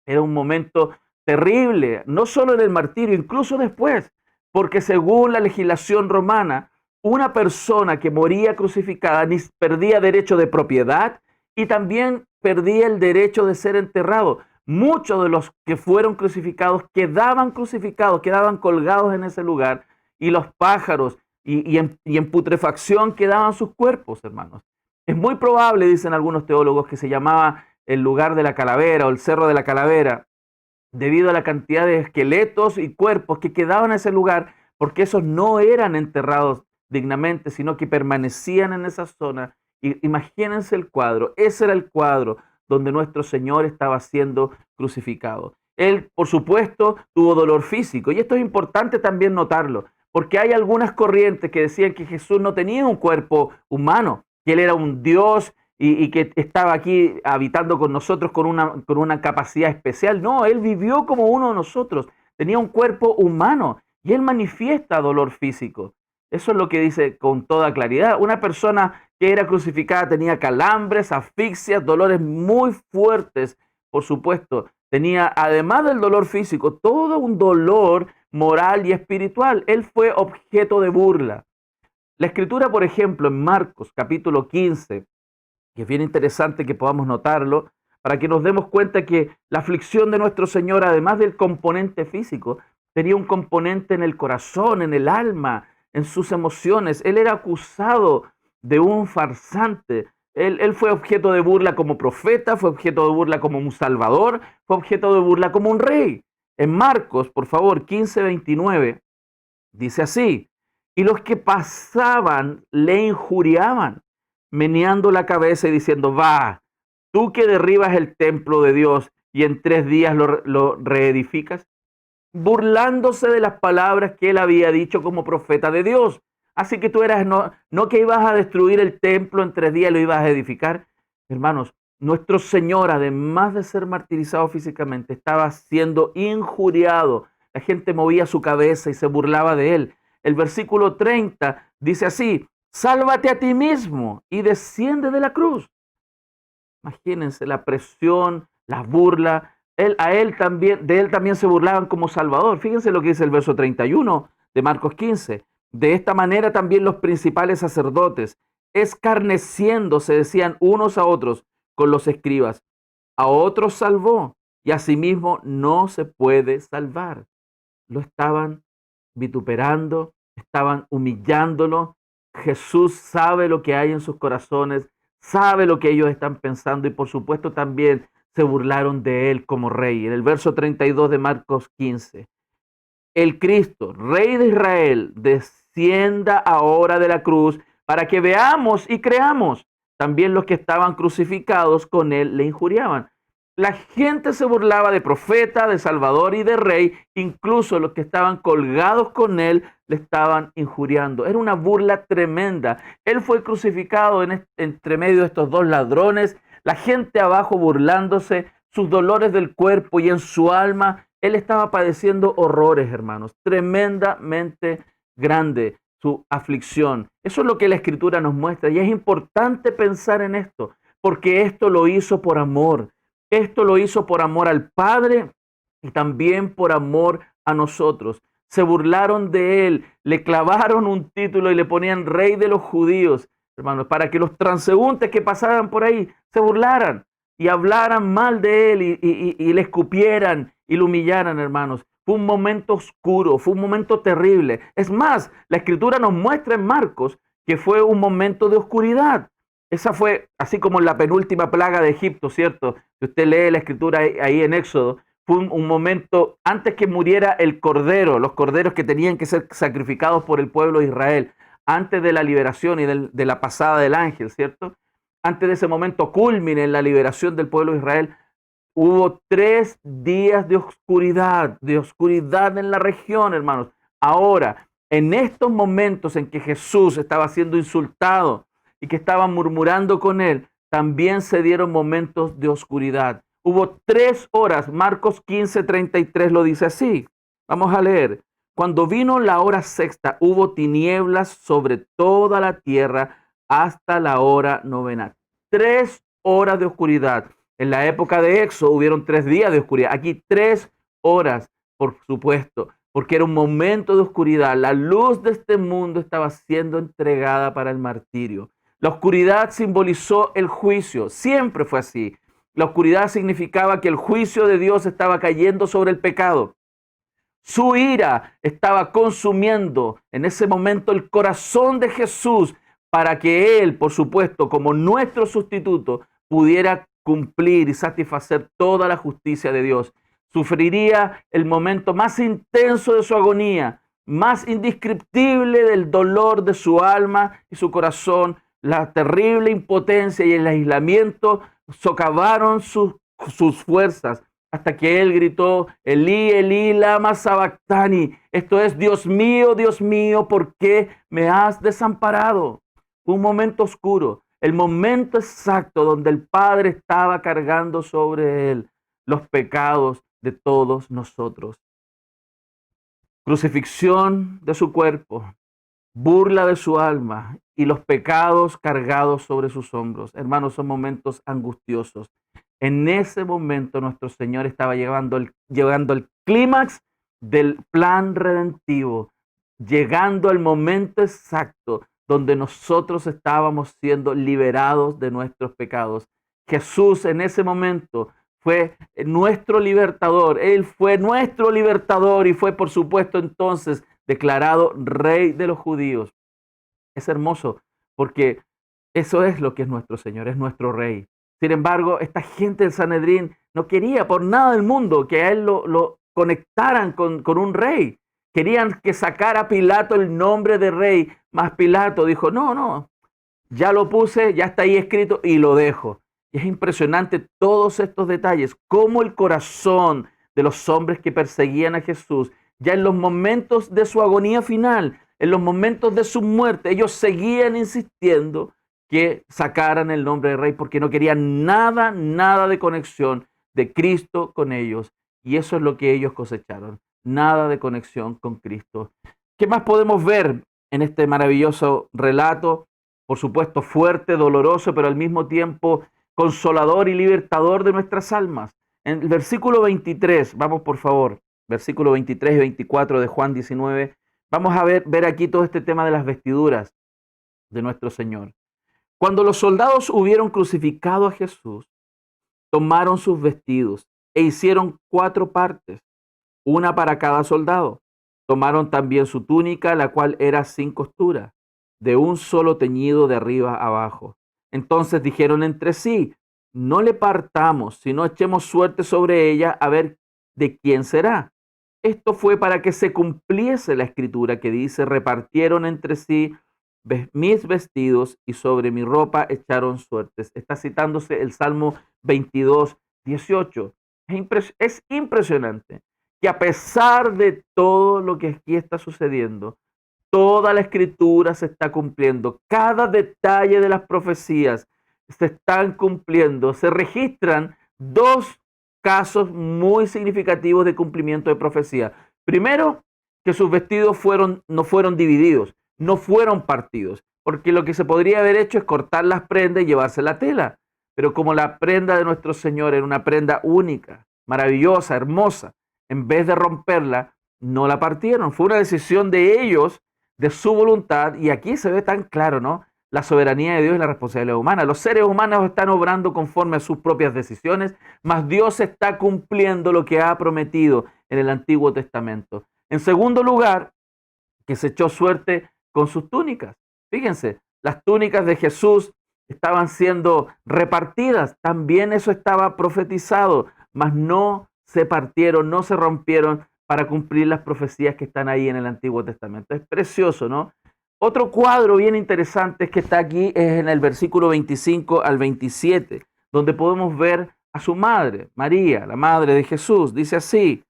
era un momento terrible, no solo en el martirio, incluso después, porque según la legislación romana, una persona que moría crucificada perdía derecho de propiedad y también perdía el derecho de ser enterrado. Muchos de los que fueron crucificados, quedaban colgados en ese lugar, y los pájaros y en putrefacción quedaban sus cuerpos, hermanos. Es muy probable, dicen algunos teólogos, que se llamaba el lugar de la calavera o el cerro de la calavera, debido a la cantidad de esqueletos y cuerpos que quedaban en ese lugar, porque esos no eran enterrados dignamente, sino que permanecían en esa zona. Y imagínense el cuadro, ese era el cuadro donde nuestro Señor estaba siendo crucificado. Él, por supuesto, tuvo dolor físico, y esto es importante también notarlo, porque hay algunas corrientes que decían que Jesús no tenía un cuerpo humano, que Él era un Dios y que estaba aquí habitando con nosotros con una capacidad especial. No, Él vivió como uno de nosotros, tenía un cuerpo humano y Él manifiesta dolor físico. Eso es lo que dice con toda claridad. Una persona que era crucificada tenía calambres, asfixias, dolores muy fuertes, por supuesto. Tenía, además del dolor físico, todo un dolor moral y espiritual. Él fue objeto de burla. La Escritura, por ejemplo, en Marcos capítulo 15, que es bien interesante que podamos notarlo, para que nos demos cuenta que la aflicción de nuestro Señor, además del componente físico, tenía un componente en el corazón, en el alma, en sus emociones. Él era acusado de un farsante. Él fue objeto de burla como profeta, fue objeto de burla como un salvador, fue objeto de burla como un rey. En Marcos, por favor, 15:29, dice así, y los que pasaban le injuriaban, meneando la cabeza y diciendo, va, tú que derribas el templo de Dios y en 3 días lo reedificas, burlándose de las palabras que él había dicho como profeta de Dios. Así que tú eras, no que ibas a destruir el templo en 3 días y lo ibas a edificar. Hermanos, nuestro Señor, además de ser martirizado físicamente, estaba siendo injuriado. La gente movía su cabeza y se burlaba de él. El versículo 30 dice así, sálvate a ti mismo y desciende de la cruz. Imagínense la presión, la burla. De él también se burlaban como Salvador. Fíjense lo que dice el verso 31 de Marcos 15. De esta manera también los principales sacerdotes, escarneciendo, se decían unos a otros con los escribas, a otros salvó y a sí mismo no se puede salvar. Lo estaban vituperando, estaban humillándolo. Jesús sabe lo que hay en sus corazones, sabe lo que ellos están pensando y por supuesto también se burlaron de él como rey. En el verso 32 de Marcos 15, el Cristo, Rey de Israel, descienda ahora de la cruz para que veamos y creamos. También los que estaban crucificados con él le injuriaban. La gente se burlaba de profeta, de salvador y de rey. Incluso los que estaban colgados con él le estaban injuriando. Era una burla tremenda. Él fue crucificado entre medio de estos dos ladrones. La gente abajo burlándose, sus dolores del cuerpo y en su alma. Él estaba padeciendo horrores, hermanos. Tremendamente grande su aflicción. Eso es lo que la Escritura nos muestra. Y es importante pensar en esto, porque esto lo hizo por amor. Esto lo hizo por amor al Padre y también por amor a nosotros. Se burlaron de él, le clavaron un título y le ponían rey de los judíos, hermanos, para que los transeúntes que pasaban por ahí se burlaran y hablaran mal de él y le escupieran y lo humillaran, hermanos. Fue un momento oscuro, fue un momento terrible. Es más, la Escritura nos muestra en Marcos que fue un momento de oscuridad. Esa fue, así como la penúltima plaga de Egipto, ¿cierto? Si usted lee la Escritura ahí en Éxodo, fue un momento antes que muriera el cordero, los corderos que tenían que ser sacrificados por el pueblo de Israel, antes de la liberación y de la pasada del ángel, ¿cierto? Antes de ese momento culmine en la liberación del pueblo de Israel, hubo 3 días de oscuridad en la región, hermanos. Ahora, en estos momentos en que Jesús estaba siendo insultado y que estaban murmurando con él, también se dieron momentos de oscuridad. Hubo 3 horas, Marcos 15:33 lo dice así. Vamos a leer. Cuando vino la hora sexta, hubo tinieblas sobre toda la tierra hasta la hora novena. 3 horas de oscuridad. En la época de Éxodo hubieron 3 días de oscuridad. Aquí 3 horas, por supuesto, porque era un momento de oscuridad. La luz de este mundo estaba siendo entregada para el martirio. La oscuridad simbolizó el juicio. Siempre fue así. La oscuridad significaba que el juicio de Dios estaba cayendo sobre el pecado. Su ira estaba consumiendo en ese momento el corazón de Jesús para que Él, por supuesto, como nuestro sustituto, pudiera cumplir y satisfacer toda la justicia de Dios. Sufriría el momento más intenso de su agonía, más indescriptible del dolor de su alma y su corazón. La terrible impotencia y el aislamiento socavaron sus fuerzas hasta que él gritó, Elí, Elí, lama sabactani. Esto es, Dios mío, ¿por qué me has desamparado? Fue un momento oscuro, el momento exacto donde el Padre estaba cargando sobre él los pecados de todos nosotros. Crucifixión de su cuerpo, burla de su alma y los pecados cargados sobre sus hombros. Hermanos, son momentos angustiosos. En ese momento nuestro Señor estaba llegando al clímax del plan redentivo, llegando al momento exacto donde nosotros estábamos siendo liberados de nuestros pecados. Jesús en ese momento fue nuestro libertador. Él fue nuestro libertador y fue, por supuesto, entonces declarado Rey de los judíos. Es hermoso porque eso es lo que es nuestro Señor, es nuestro Rey. Sin embargo, esta gente del Sanedrín no quería por nada del mundo que a él lo conectaran con un rey. Querían que sacara Pilato el nombre de rey, mas Pilato dijo, no, ya lo puse, ya está ahí escrito y lo dejo. Y es impresionante todos estos detalles, cómo el corazón de los hombres que perseguían a Jesús, ya en los momentos de su agonía final, en los momentos de su muerte, ellos seguían insistiendo que sacaran el nombre de rey porque no querían nada de conexión de Cristo con ellos. Y eso es lo que ellos cosecharon, nada de conexión con Cristo. ¿Qué más podemos ver en este maravilloso relato? Por supuesto, fuerte, doloroso, pero al mismo tiempo consolador y libertador de nuestras almas. En el versículo 23, vamos por favor, versículo 23 y 24 de Juan 19, vamos a ver aquí todo este tema de las vestiduras de nuestro Señor. Cuando los soldados hubieron crucificado a Jesús, tomaron sus vestidos e hicieron 4 partes, una para cada soldado. Tomaron también su túnica, la cual era sin costura, de un solo teñido de arriba a abajo. Entonces dijeron entre sí, no le partamos, sino echemos suerte sobre ella a ver de quién será. Esto fue para que se cumpliese la escritura que dice, repartieron entre sí mis vestidos y sobre mi ropa echaron suertes. Está citándose el Salmo 22, 18. Es impresionante que a pesar de todo lo que aquí está sucediendo, toda la escritura se está cumpliendo. Cada detalle de las profecías se están cumpliendo. Se registran dos casos muy significativos de cumplimiento de profecía. Primero, que sus vestidos no fueron divididos, no fueron partidos, porque lo que se podría haber hecho es cortar las prendas y llevarse la tela. Pero como la prenda de nuestro Señor era una prenda única, maravillosa, hermosa, en vez de romperla, no la partieron. Fue una decisión de ellos, de su voluntad, y aquí se ve tan claro, ¿no? La soberanía de Dios y la responsabilidad humana. Los seres humanos están obrando conforme a sus propias decisiones, mas Dios está cumpliendo lo que ha prometido en el Antiguo Testamento. En segundo lugar, que se echó suerte con sus túnicas. Fíjense, las túnicas de Jesús estaban siendo repartidas. También eso estaba profetizado, mas no se partieron, no se rompieron para cumplir las profecías que están ahí en el Antiguo Testamento. Es precioso, ¿no? Otro cuadro bien interesante que está aquí es en el versículo 25 al 27, donde podemos ver a su madre, María, la madre de Jesús. Dice así: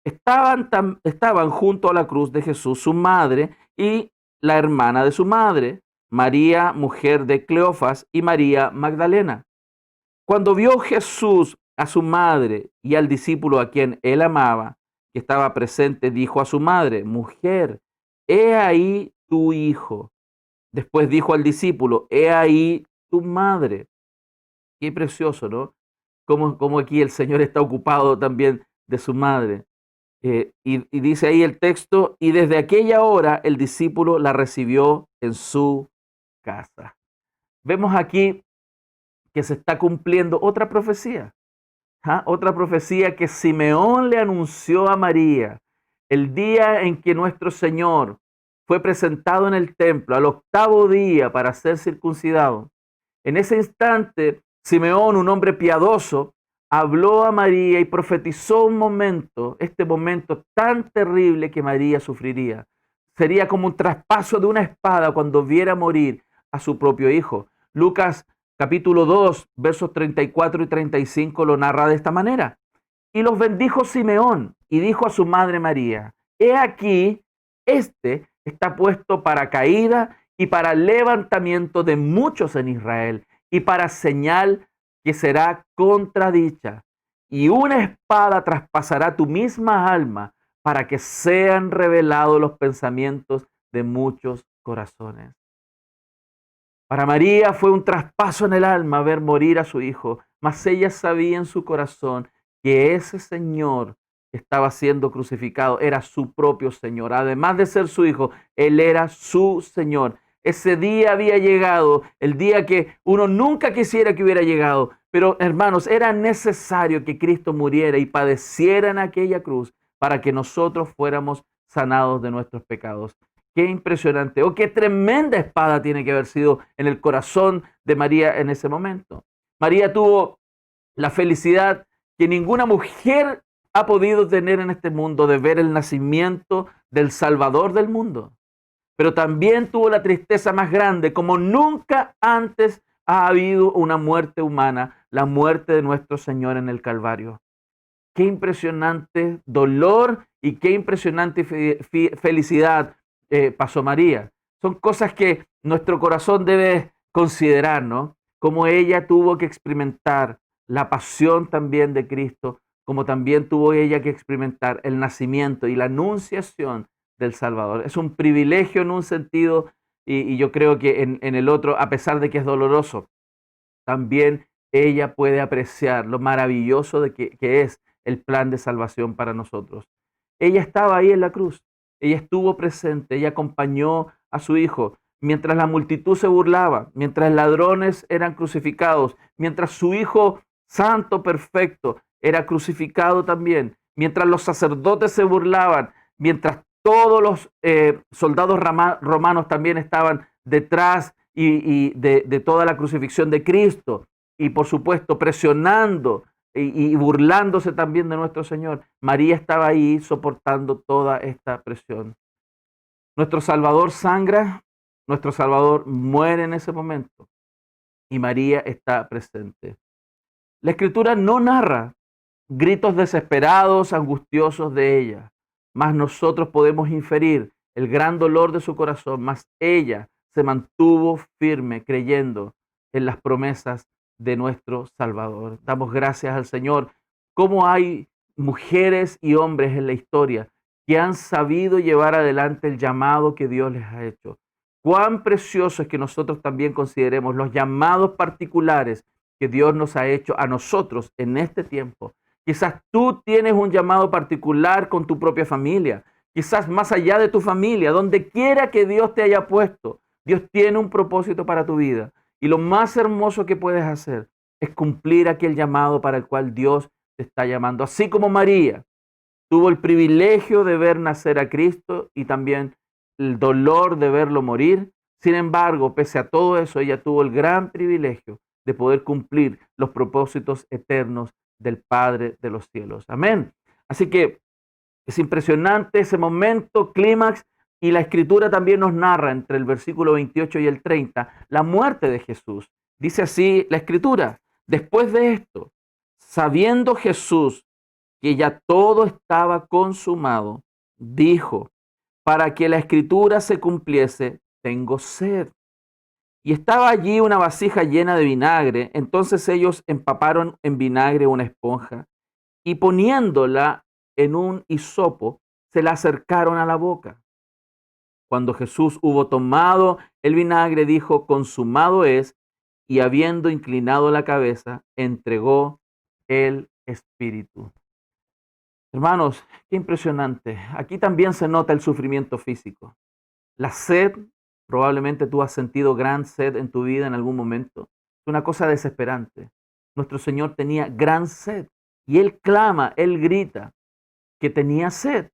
estaban junto a la cruz de Jesús su madre y la hermana de su madre, María, mujer de Cleofas, y María Magdalena. Cuando vio Jesús a su madre y al discípulo a quien él amaba, que estaba presente, dijo a su madre: Mujer, he ahí tu hijo. Después dijo al discípulo: He ahí tu madre. Qué precioso, ¿no? Como aquí el Señor está ocupado también de su madre. Y dice ahí el texto: y desde aquella hora el discípulo la recibió en su casa. Vemos aquí que se está cumpliendo otra profecía. Otra profecía que Simeón le anunció a María el día en que nuestro Señor fue presentado en el templo al octavo día para ser circuncidado. En ese instante, Simeón, un hombre piadoso, habló a María y profetizó este momento tan terrible que María sufriría. Sería como un traspaso de una espada cuando viera morir a su propio hijo. Lucas capítulo 2, versos 34 y 35 lo narra de esta manera. Y los bendijo Simeón y dijo a su madre María: He aquí, este está puesto para caída y para levantamiento de muchos en Israel, y para señal que será contradicha. Y una espada traspasará tu misma alma, para que sean revelados los pensamientos de muchos corazones. Para María fue un traspaso en el alma ver morir a su hijo, mas ella sabía en su corazón que ese Señor que estaba siendo crucificado era su propio Señor. Además de ser su hijo, Él era su Señor. Ese día había llegado, el día que uno nunca quisiera que hubiera llegado. Pero hermanos, era necesario que Cristo muriera y padeciera en aquella cruz para que nosotros fuéramos sanados de nuestros pecados. Qué impresionante, qué tremenda espada tiene que haber sido en el corazón de María en ese momento. María tuvo la felicidad que ninguna mujer ha podido tener en este mundo de ver el nacimiento del Salvador del mundo. Pero también tuvo la tristeza más grande, como nunca antes ha habido una muerte humana, la muerte de nuestro Señor en el Calvario. Qué impresionante dolor y qué impresionante felicidad pasó María. Son cosas que nuestro corazón debe considerar, ¿no? Como ella tuvo que experimentar la pasión también de Cristo, como también tuvo ella que experimentar el nacimiento y la anunciación del Salvador. Es un privilegio en un sentido y yo creo que en el otro, a pesar de que es doloroso, también ella puede apreciar lo maravilloso de que es el plan de salvación para nosotros. Ella estaba ahí en la cruz, ella estuvo presente, ella acompañó a su hijo, mientras la multitud se burlaba, mientras ladrones eran crucificados, mientras su hijo santo, perfecto, era crucificado también, mientras los sacerdotes se burlaban, mientras todos los soldados romanos también estaban detrás y de toda la crucifixión de Cristo, y por supuesto presionando y burlándose también de nuestro Señor. María estaba ahí soportando toda esta presión. Nuestro Salvador sangra, nuestro Salvador muere en ese momento y María está presente. La Escritura no narra gritos desesperados, angustiosos de ella, mas nosotros podemos inferir el gran dolor de su corazón, mas ella se mantuvo firme creyendo en las promesas de nuestro Salvador. Damos gracias al Señor. Cómo hay mujeres y hombres en la historia que han sabido llevar adelante el llamado que Dios les ha hecho. Cuán precioso es que nosotros también consideremos los llamados particulares que Dios nos ha hecho a nosotros en este tiempo. Quizás tú tienes un llamado particular con tu propia familia, quizás más allá de tu familia, donde quiera que Dios te haya puesto, Dios tiene un propósito para tu vida. Y lo más hermoso que puedes hacer es cumplir aquel llamado para el cual Dios te está llamando. Así como María tuvo el privilegio de ver nacer a Cristo y también el dolor de verlo morir, sin embargo, pese a todo eso, ella tuvo el gran privilegio de poder cumplir los propósitos eternos del Padre de los cielos. Amén. Así que es impresionante ese momento, clímax, y la Escritura también nos narra entre el versículo 28 y el 30 la muerte de Jesús. Dice así la Escritura: después de esto, sabiendo Jesús que ya todo estaba consumado, dijo: para que la Escritura se cumpliese, tengo sed. Y estaba allí una vasija llena de vinagre. Entonces ellos empaparon en vinagre una esponja y poniéndola en un hisopo, se la acercaron a la boca. Cuando Jesús hubo tomado el vinagre, dijo: consumado es, y habiendo inclinado la cabeza, entregó el Espíritu. Hermanos, qué impresionante. Aquí también se nota el sufrimiento físico. La sed, probablemente tú has sentido gran sed en tu vida en algún momento. Es una cosa desesperante. Nuestro Señor tenía gran sed y Él clama, Él grita que tenía sed.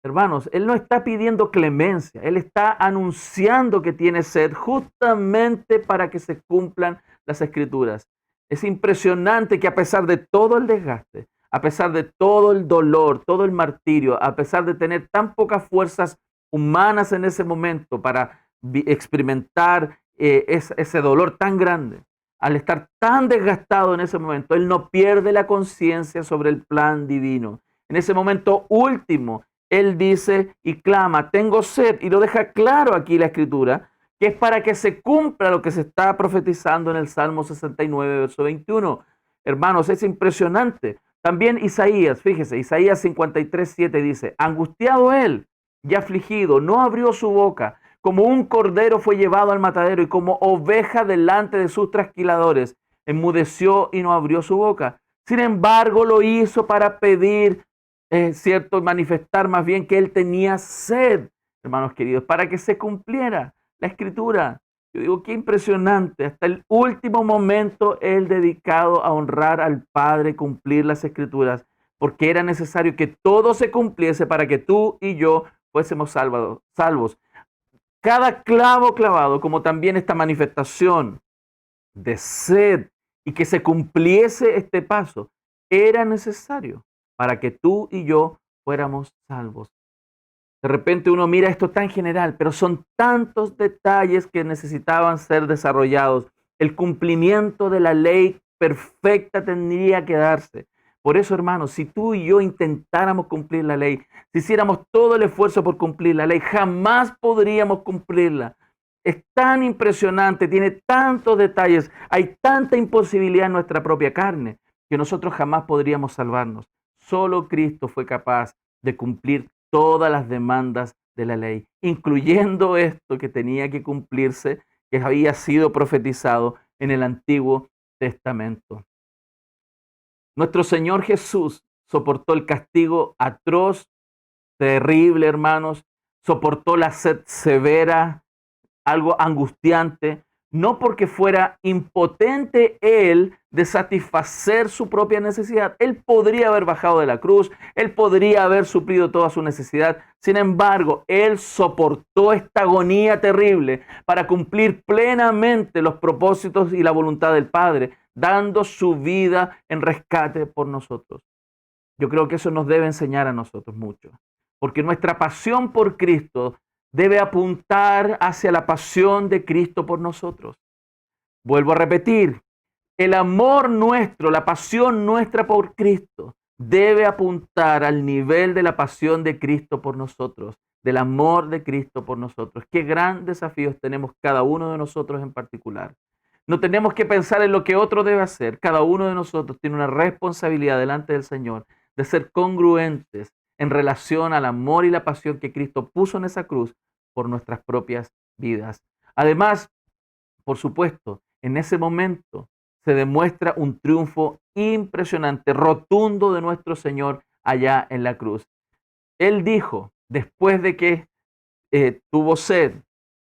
Hermanos, Él no está pidiendo clemencia, Él está anunciando que tiene sed justamente para que se cumplan las Escrituras. Es impresionante que a pesar de todo el desgaste, a pesar de todo el dolor, todo el martirio, a pesar de tener tan pocas fuerzas humanas en ese momento para experimentar ese dolor tan grande, al estar tan desgastado en ese momento, Él no pierde la conciencia sobre el plan divino. En ese momento último, Él dice y clama: tengo sed, y lo deja claro aquí la Escritura, que es para que se cumpla lo que se está profetizando en el Salmo 69, verso 21. Hermanos, es impresionante. También Isaías, fíjese, Isaías 53, 7 dice: angustiado él y afligido, no abrió su boca, como un cordero fue llevado al matadero y como oveja delante de sus trasquiladores, enmudeció y no abrió su boca. Sin embargo, lo hizo para pedir, cierto, manifestar más bien que él tenía sed, hermanos queridos, para que se cumpliera la Escritura. Yo digo, qué impresionante. Hasta el último momento, él dedicado a honrar al Padre, cumplir las Escrituras, porque era necesario que todo se cumpliese para que tú y yo fuésemos salvos. Cada clavo clavado, como también esta manifestación de sed y que se cumpliese este paso, era necesario para que tú y yo fuéramos salvos. De repente uno mira esto tan general, pero son tantos detalles que necesitaban ser desarrollados. El cumplimiento de la ley perfecta tendría que darse. Por eso, hermanos, si tú y yo intentáramos cumplir la ley, si hiciéramos todo el esfuerzo por cumplir la ley, jamás podríamos cumplirla. Es tan impresionante, tiene tantos detalles, hay tanta imposibilidad en nuestra propia carne, que nosotros jamás podríamos salvarnos. Solo Cristo fue capaz de cumplir todas las demandas de la ley, incluyendo esto que tenía que cumplirse, que había sido profetizado en el Antiguo Testamento. Nuestro Señor Jesús soportó el castigo atroz, terrible, hermanos, soportó la sed severa, algo angustiante, no porque fuera impotente Él de satisfacer su propia necesidad. Él podría haber bajado de la cruz, Él podría haber suplido toda su necesidad. Sin embargo, Él soportó esta agonía terrible para cumplir plenamente los propósitos y la voluntad del Padre, dando su vida en rescate por nosotros. Yo creo que eso nos debe enseñar a nosotros mucho, porque nuestra pasión por Cristo debe apuntar hacia la pasión de Cristo por nosotros. Vuelvo a repetir, El amor nuestro, la pasión nuestra por Cristo, debe apuntar al nivel de la pasión de Cristo por nosotros, del amor de Cristo por nosotros. Qué gran desafíos tenemos cada uno de nosotros en particular. No tenemos que pensar en lo que otro debe hacer. Cada uno de nosotros tiene una responsabilidad delante del Señor de ser congruentes en relación al amor y la pasión que Cristo puso en esa cruz por nuestras propias vidas. Además, por supuesto, en ese momento se demuestra un triunfo impresionante, rotundo de nuestro Señor allá en la cruz. Él dijo, después de que tuvo sed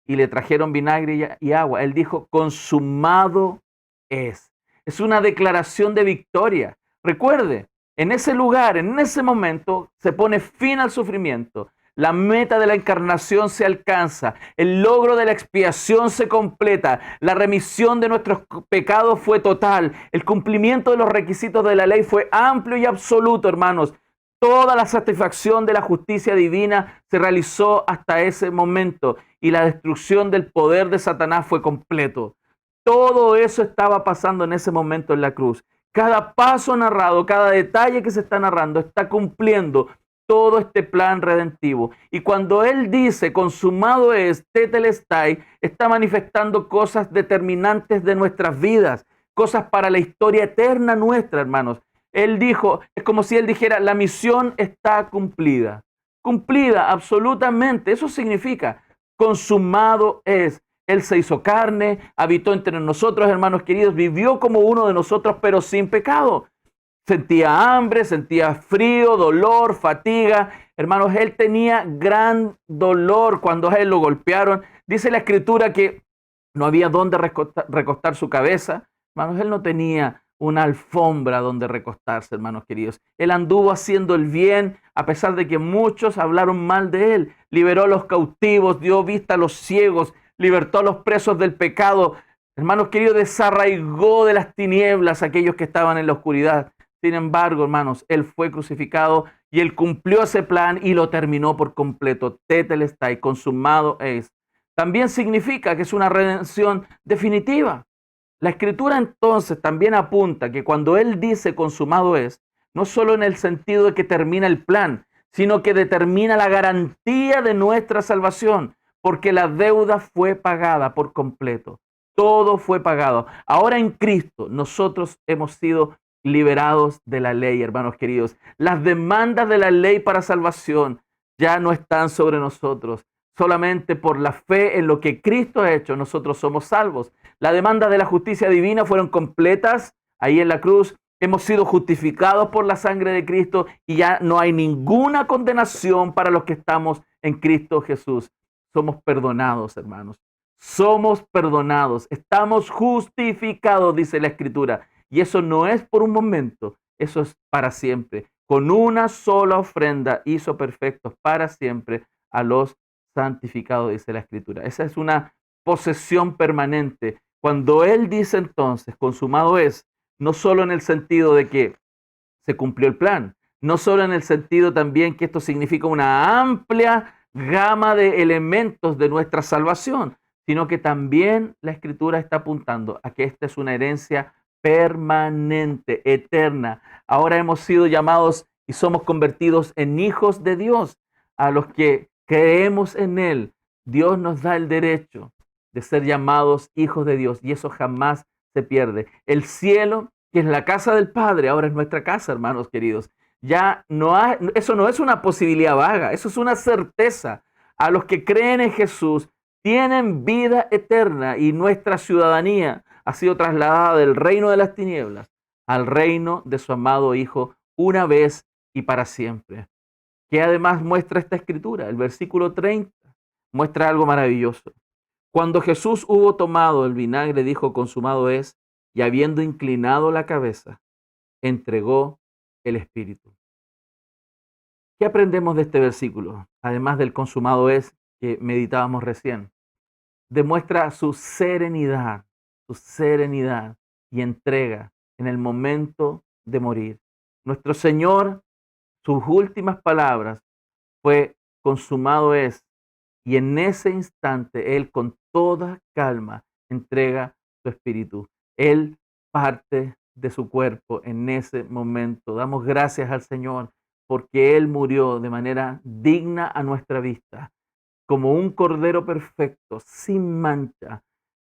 y le trajeron vinagre y agua, él dijo, consumado es. Es una declaración de victoria. Recuerde, en ese lugar, en ese momento, se pone fin al sufrimiento. La meta de la encarnación se alcanza, el logro de la expiación se completa, la remisión de nuestros pecados fue total, el cumplimiento de los requisitos de la ley fue amplio y absoluto, hermanos. Toda la satisfacción de la justicia divina se realizó hasta ese momento y la destrucción del poder de Satanás fue completo. Todo eso estaba pasando en ese momento en la cruz. Cada paso narrado, cada detalle que se está narrando está cumpliendo todo este plan redentivo. Y cuando Él dice, consumado es, tetelestai, está manifestando cosas determinantes de nuestras vidas, cosas para la historia eterna nuestra, hermanos. Él dijo, es como si Él dijera, la misión está cumplida. Cumplida, absolutamente. Eso significa, consumado es. Él se hizo carne, habitó entre nosotros, hermanos queridos, vivió como uno de nosotros, pero sin pecado. Sentía hambre, sentía frío, dolor, fatiga. Hermanos, él tenía gran dolor cuando a él lo golpearon. Dice la Escritura que no había dónde recostar su cabeza. Hermanos, él no tenía una alfombra donde recostarse, hermanos queridos. Él anduvo haciendo el bien, a pesar de que muchos hablaron mal de él. Liberó a los cautivos, dio vista a los ciegos, libertó a los presos del pecado. Hermanos queridos, desarraigó de las tinieblas a aquellos que estaban en la oscuridad. Sin embargo, hermanos, Él fue crucificado y Él cumplió ese plan y lo terminó por completo. Tetelestai, consumado es. También significa que es una redención definitiva. La Escritura entonces también apunta que cuando Él dice consumado es, no solo en el sentido de que termina el plan, sino que determina la garantía de nuestra salvación, porque la deuda fue pagada por completo. Todo fue pagado. Ahora en Cristo nosotros hemos sido liberados de la ley, hermanos queridos. Las demandas de la ley para salvación ya no están sobre nosotros. Solamente por la fe en lo que Cristo ha hecho, nosotros somos salvos. Las demandas de la justicia divina fueron completas ahí en la cruz. Hemos sido justificados por la sangre de Cristo y ya no hay ninguna condenación para los que estamos en Cristo Jesús. Somos perdonados, hermanos. Somos perdonados. Estamos justificados, dice la Escritura. Y eso no es por un momento, eso es para siempre. Con una sola ofrenda hizo perfectos para siempre a los santificados, dice la Escritura. Esa es una posesión permanente. Cuando Él dice entonces, consumado es, no solo en el sentido de que se cumplió el plan, no solo en el sentido también que esto significa una amplia gama de elementos de nuestra salvación, sino que también la Escritura está apuntando a que esta es una herencia permanente, eterna. Ahora hemos sido llamados y somos convertidos en hijos de Dios. A los que creemos en Él, Dios nos da el derecho de ser llamados hijos de Dios y eso jamás se pierde. El cielo, que es la casa del Padre, ahora es nuestra casa, hermanos queridos. Ya no hay, eso no es una posibilidad vaga, eso es una certeza. A los que creen en Jesús tienen vida eterna y nuestra ciudadanía ha sido trasladada del reino de las tinieblas al reino de su amado Hijo una vez y para siempre. ¿Qué además muestra esta Escritura? El versículo 30 muestra algo maravilloso. Cuando Jesús hubo tomado el vinagre, dijo, consumado es, y habiendo inclinado la cabeza, entregó el Espíritu. ¿Qué aprendemos de este versículo? Además del consumado es que meditábamos recién. Demuestra su serenidad y entrega en el momento de morir. Nuestro Señor, sus últimas palabras fue consumado es, y en ese instante Él con toda calma entrega su espíritu. Él parte de su cuerpo en ese momento. Damos gracias al Señor porque Él murió de manera digna a nuestra vista, como un cordero perfecto, sin mancha.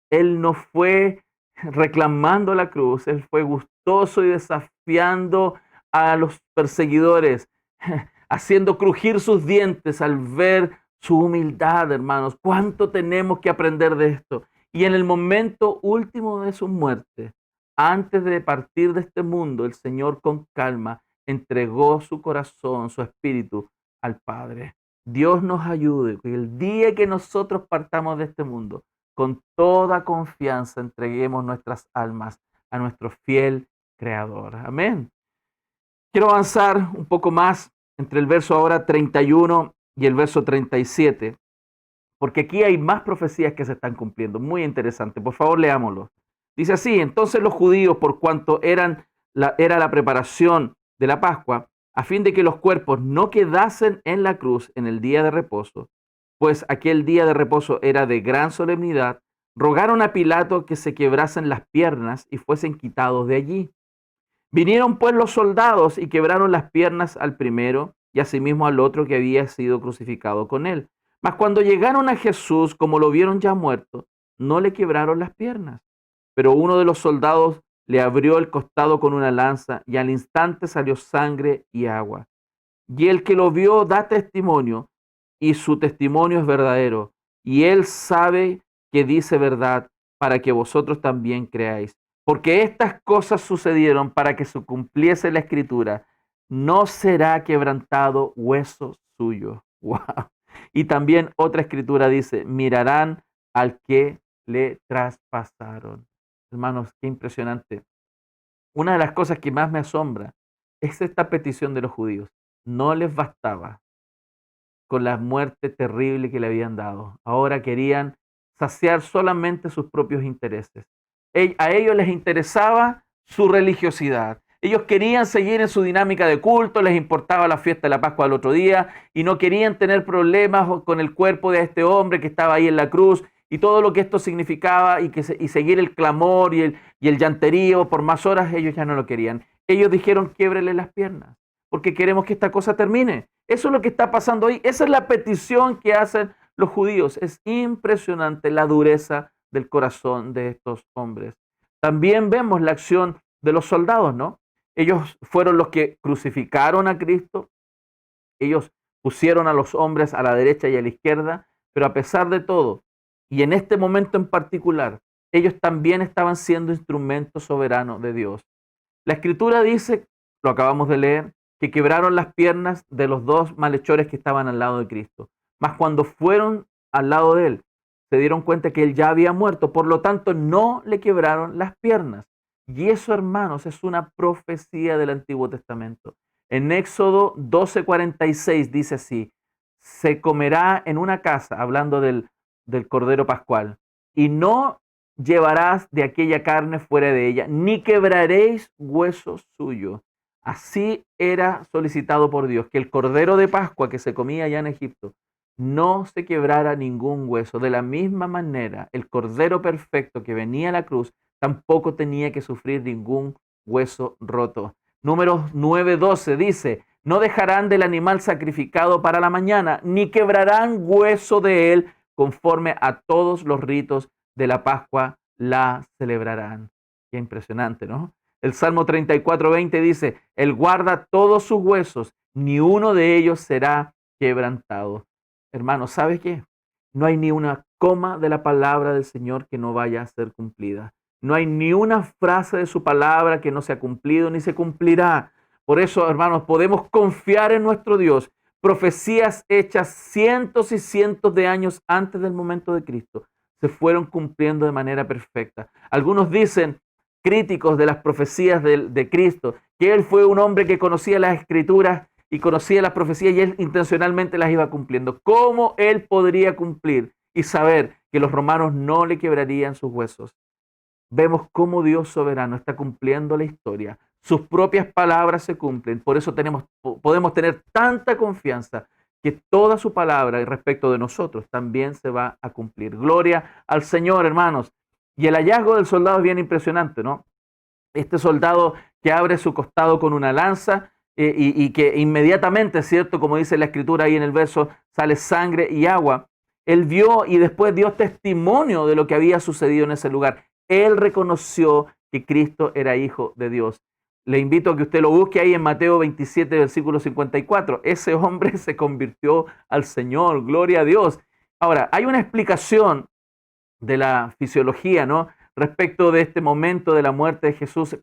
Él no fue reclamando la cruz, Él fue gustoso y desafiando a los perseguidores, haciendo crujir sus dientes al ver su humildad, hermanos. ¿Cuánto tenemos que aprender de esto? Y en el momento último de su muerte, antes de partir de este mundo, el Señor con calma entregó su corazón, su espíritu al Padre. Dios nos ayude, que el día que nosotros partamos de este mundo, con toda confianza entreguemos nuestras almas a nuestro fiel Creador. Amén. Quiero avanzar un poco más entre el verso ahora 31 y el verso 37, porque aquí hay más profecías que se están cumpliendo. Muy interesante. Por favor, leámoslo. Dice así: entonces los judíos, por cuanto era la preparación de la Pascua, a fin de que los cuerpos no quedasen en la cruz en el día de reposo, pues aquel día de reposo era de gran solemnidad, rogaron a Pilato que se quebrasen las piernas y fuesen quitados de allí. Vinieron pues los soldados y quebraron las piernas al primero y asimismo al otro que había sido crucificado con él. Mas cuando llegaron a Jesús, como lo vieron ya muerto, no le quebraron las piernas. Pero uno de los soldados le abrió el costado con una lanza y al instante salió sangre y agua. Y el que lo vio da testimonio y su testimonio es verdadero. Y él sabe que dice verdad para que vosotros también creáis. Porque estas cosas sucedieron para que se cumpliese la escritura. No será quebrantado hueso suyo. Wow. Y también otra escritura dice, mirarán al que le traspasaron. Hermanos, qué impresionante. Una de las cosas que más me asombra es esta petición de los judíos. No les bastaba con la muerte terrible que le habían dado. Ahora querían saciar solamente sus propios intereses. A ellos les interesaba su religiosidad. Ellos querían seguir en su dinámica de culto, les importaba la fiesta de la Pascua del otro día y no querían tener problemas con el cuerpo de este hombre que estaba ahí en la cruz y todo lo que esto significaba y seguir el clamor y el llanterío por más horas. Ellos ya no lo querían. Ellos dijeron, quiebrele las piernas porque queremos que esta cosa termine. Eso es lo que está pasando hoy. Esa es la petición que hacen los judíos. Es impresionante la dureza del corazón de estos hombres. También vemos la acción de los soldados, ¿no? Ellos fueron los que crucificaron a Cristo. Ellos pusieron a los hombres a la derecha y a la izquierda, pero a pesar de todo, y en este momento en particular, ellos también estaban siendo instrumentos soberanos de Dios. La Escritura dice, lo acabamos de leer, que quebraron las piernas de los dos malhechores que estaban al lado de Cristo. Mas cuando fueron al lado de él, se dieron cuenta que él ya había muerto, por lo tanto no le quebraron las piernas. Y eso, hermanos, es una profecía del Antiguo Testamento. En Éxodo 12:46 dice así, se comerá en una casa, hablando del Cordero Pascual, y no llevarás de aquella carne fuera de ella, ni quebraréis huesos suyos. Así era solicitado por Dios, que el Cordero de Pascua que se comía allá en Egipto no se quebrara ningún hueso. De la misma manera, el Cordero perfecto que venía a la cruz tampoco tenía que sufrir ningún hueso roto. Números 9:12 dice, no dejarán del animal sacrificado para la mañana, ni quebrarán hueso de él, conforme a todos los ritos de la Pascua la celebrarán. Qué impresionante, ¿no? El Salmo 34:20 dice, él guarda todos sus huesos, ni uno de ellos será quebrantado. Hermano, ¿sabe qué? No hay ni una coma de la palabra del Señor que no vaya a ser cumplida. No hay ni una frase de su palabra que no se ha cumplido ni se cumplirá. Por eso, hermanos, podemos confiar en nuestro Dios. Profecías hechas cientos y cientos de años antes del momento de Cristo se fueron cumpliendo de manera perfecta. Algunos dicen, críticos de las profecías de Cristo, que él fue un hombre que conocía las Escrituras y conocía las profecías y él intencionalmente las iba cumpliendo. ¿Cómo él podría cumplir y saber que los romanos no le quebrarían sus huesos? Vemos cómo Dios soberano está cumpliendo la historia. Sus propias palabras se cumplen. Por eso podemos tener tanta confianza que toda su palabra respecto de nosotros también se va a cumplir. Gloria al Señor, hermanos. Y el hallazgo del soldado es bien impresionante, ¿no? este soldado que abre su costado con una lanza y que inmediatamente, ¿cierto? Como dice la escritura ahí en el verso, sale sangre y agua. Él vio y después dio testimonio de lo que había sucedido en ese lugar. Él reconoció que Cristo era hijo de Dios. Le invito a que usted lo busque ahí en Mateo 27, versículo 54. Ese hombre se convirtió al Señor, gloria a Dios. Ahora, hay una explicación de la fisiología, ¿no? Respecto de este momento de la muerte de Jesús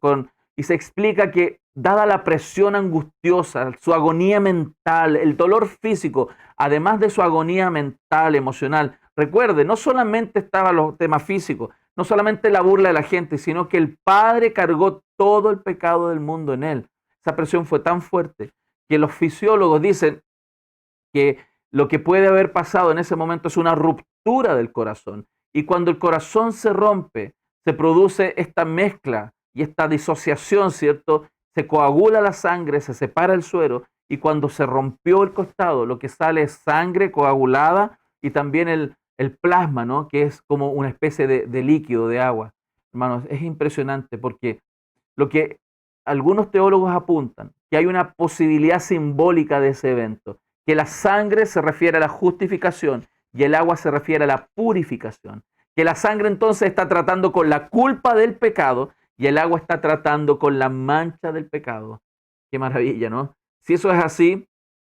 y se explica que dada la presión angustiosa, su agonía mental, el dolor físico, además de su agonía mental, emocional, recuerde, no solamente estaban los temas físicos, no solamente la burla de la gente, sino que el Padre cargó todo el pecado del mundo en él. Esa presión fue tan fuerte que los fisiólogos dicen que lo que puede haber pasado en ese momento es una ruptura del corazón. Y cuando el corazón se rompe, se produce esta mezcla y esta disociación, ¿cierto? Se coagula la sangre, se separa el suero y cuando se rompió el costado, lo que sale es sangre coagulada y también el plasma, ¿no? Que es como una especie de líquido, de agua. Hermanos, es impresionante porque lo que algunos teólogos apuntan, que hay una posibilidad simbólica de ese evento, que la sangre se refiere a la justificación y el agua se refiere a la purificación. Que la sangre entonces está tratando con la culpa del pecado y el agua está tratando con la mancha del pecado. Qué maravilla, ¿no? Si eso es así,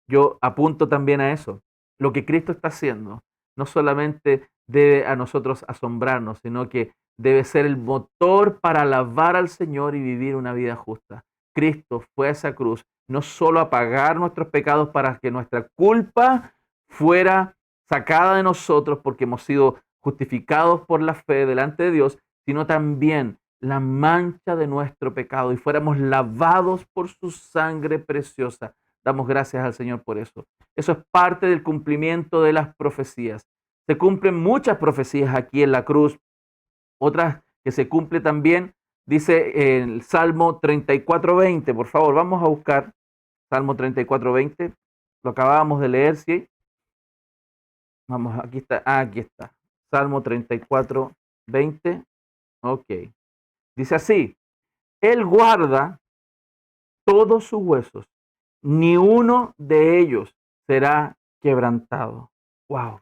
yo apunto también a eso. Lo que Cristo está haciendo no solamente debe a nosotros asombrarnos, sino que debe ser el motor para alabar al Señor y vivir una vida justa. Cristo fue a esa cruz no solo a pagar nuestros pecados para que nuestra culpa fuera sacada de nosotros porque hemos sido justificados por la fe delante de Dios, sino también la mancha de nuestro pecado y fuéramos lavados por su sangre preciosa. Damos gracias al Señor por eso. Eso es parte del cumplimiento de las profecías. Se cumplen muchas profecías aquí en la cruz, otras que se cumple también, dice el Salmo 34:20. Por favor, vamos a buscar Salmo 34:20. Lo acabábamos de leer, ¿sí? Vamos, aquí está. Aquí está. Salmo 34:20. Ok. Dice así: Él guarda todos sus huesos, ni uno de ellos será quebrantado. Wow.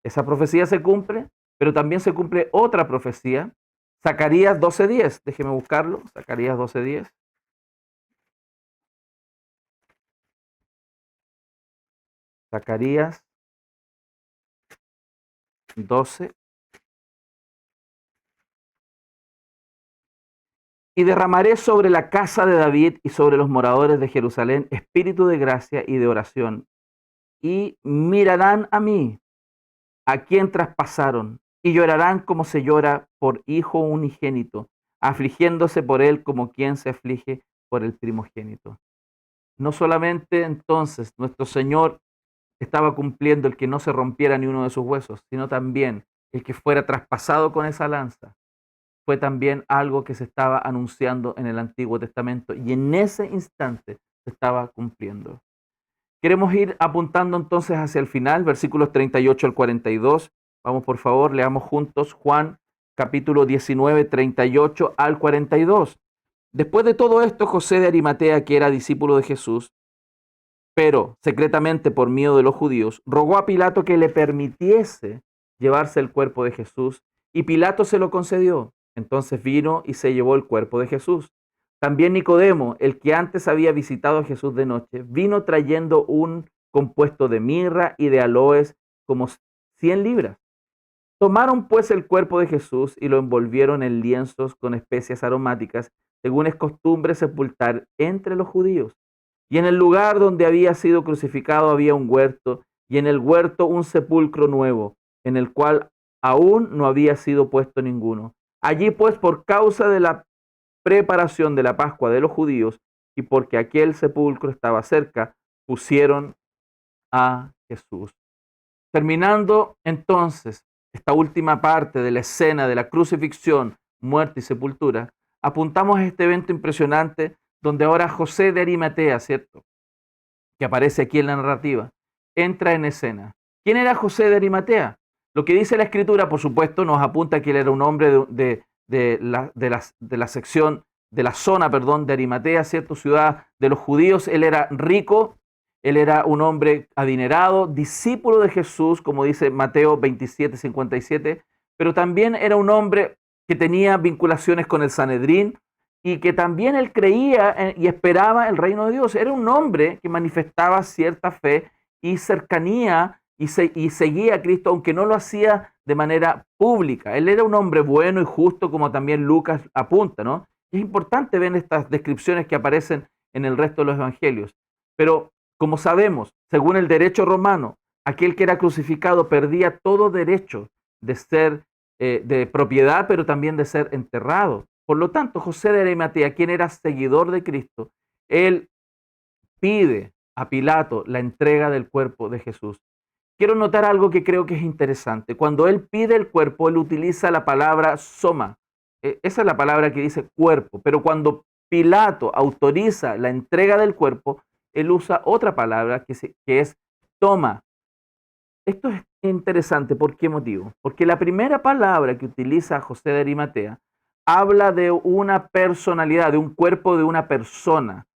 Esa profecía se cumple, pero también se cumple otra profecía. Zacarías 12:10. Déjeme buscarlo. Zacarías 12:10. Zacarías 12. Y derramaré sobre la casa de David y sobre los moradores de Jerusalén espíritu de gracia y de oración. Y mirarán a mí, a quien traspasaron, y llorarán como se llora por hijo unigénito, afligiéndose por él como quien se aflige por el primogénito. No solamente entonces nuestro Señor estaba cumpliendo el que no se rompiera ni uno de sus huesos, sino también el que fuera traspasado con esa lanza. Fue también algo que se estaba anunciando en el Antiguo Testamento y en ese instante se estaba cumpliendo. Queremos ir apuntando entonces hacia el final, versículos 38 al 42. Vamos, por favor, leamos juntos Juan capítulo 19, 38 al 42. Después de todo esto, José de Arimatea, que era discípulo de Jesús, pero secretamente por miedo de los judíos, rogó a Pilato que le permitiese llevarse el cuerpo de Jesús, y Pilato se lo concedió. Entonces vino y se llevó el cuerpo de Jesús. También Nicodemo, el que antes había visitado a Jesús de noche, vino trayendo un compuesto de mirra y de aloes como 100 libras. Tomaron pues el cuerpo de Jesús y lo envolvieron en lienzos con especias aromáticas, según es costumbre sepultar entre los judíos. Y en el lugar donde había sido crucificado había un huerto, y en el huerto un sepulcro nuevo, en el cual aún no había sido puesto ninguno. Allí pues, por causa de la preparación de la Pascua de los judíos, y porque aquel sepulcro estaba cerca, pusieron a Jesús. Terminando entonces esta última parte de la escena de la crucifixión, muerte y sepultura, apuntamos a este evento impresionante donde ahora José de Arimatea, ¿cierto?, que aparece aquí en la narrativa, entra en escena. ¿Quién era José de Arimatea? Lo que dice la Escritura, por supuesto, nos apunta que él era un hombre de la sección de la zona, perdón, de Arimatea, ¿cierto? Ciudad de los judíos. Él era rico, él era un hombre adinerado, discípulo de Jesús, como dice Mateo 27:57, pero también era un hombre que tenía vinculaciones con el Sanedrín y que también él creía y esperaba el reino de Dios. Era un hombre que manifestaba cierta fe y cercanía y seguía a Cristo, aunque no lo hacía de manera pública. Él era un hombre bueno y justo, como también Lucas apunta, ¿no? Es importante ver estas descripciones que aparecen en el resto de los evangelios. Pero, como sabemos, según el derecho romano, aquel que era crucificado perdía todo derecho de ser de propiedad, pero también de ser enterrado. Por lo tanto, José de Arimatea, quien era seguidor de Cristo, él pide a Pilato la entrega del cuerpo de Jesús. Quiero notar algo que creo que es interesante. Cuando él pide el cuerpo, él utiliza la palabra soma. Esa es la palabra que dice cuerpo. Pero cuando Pilato autoriza la entrega del cuerpo, él usa otra palabra que es toma. Esto es interesante. ¿Por qué motivo? Porque la primera palabra que utiliza José de Arimatea habla de una personalidad, de un cuerpo de una persona,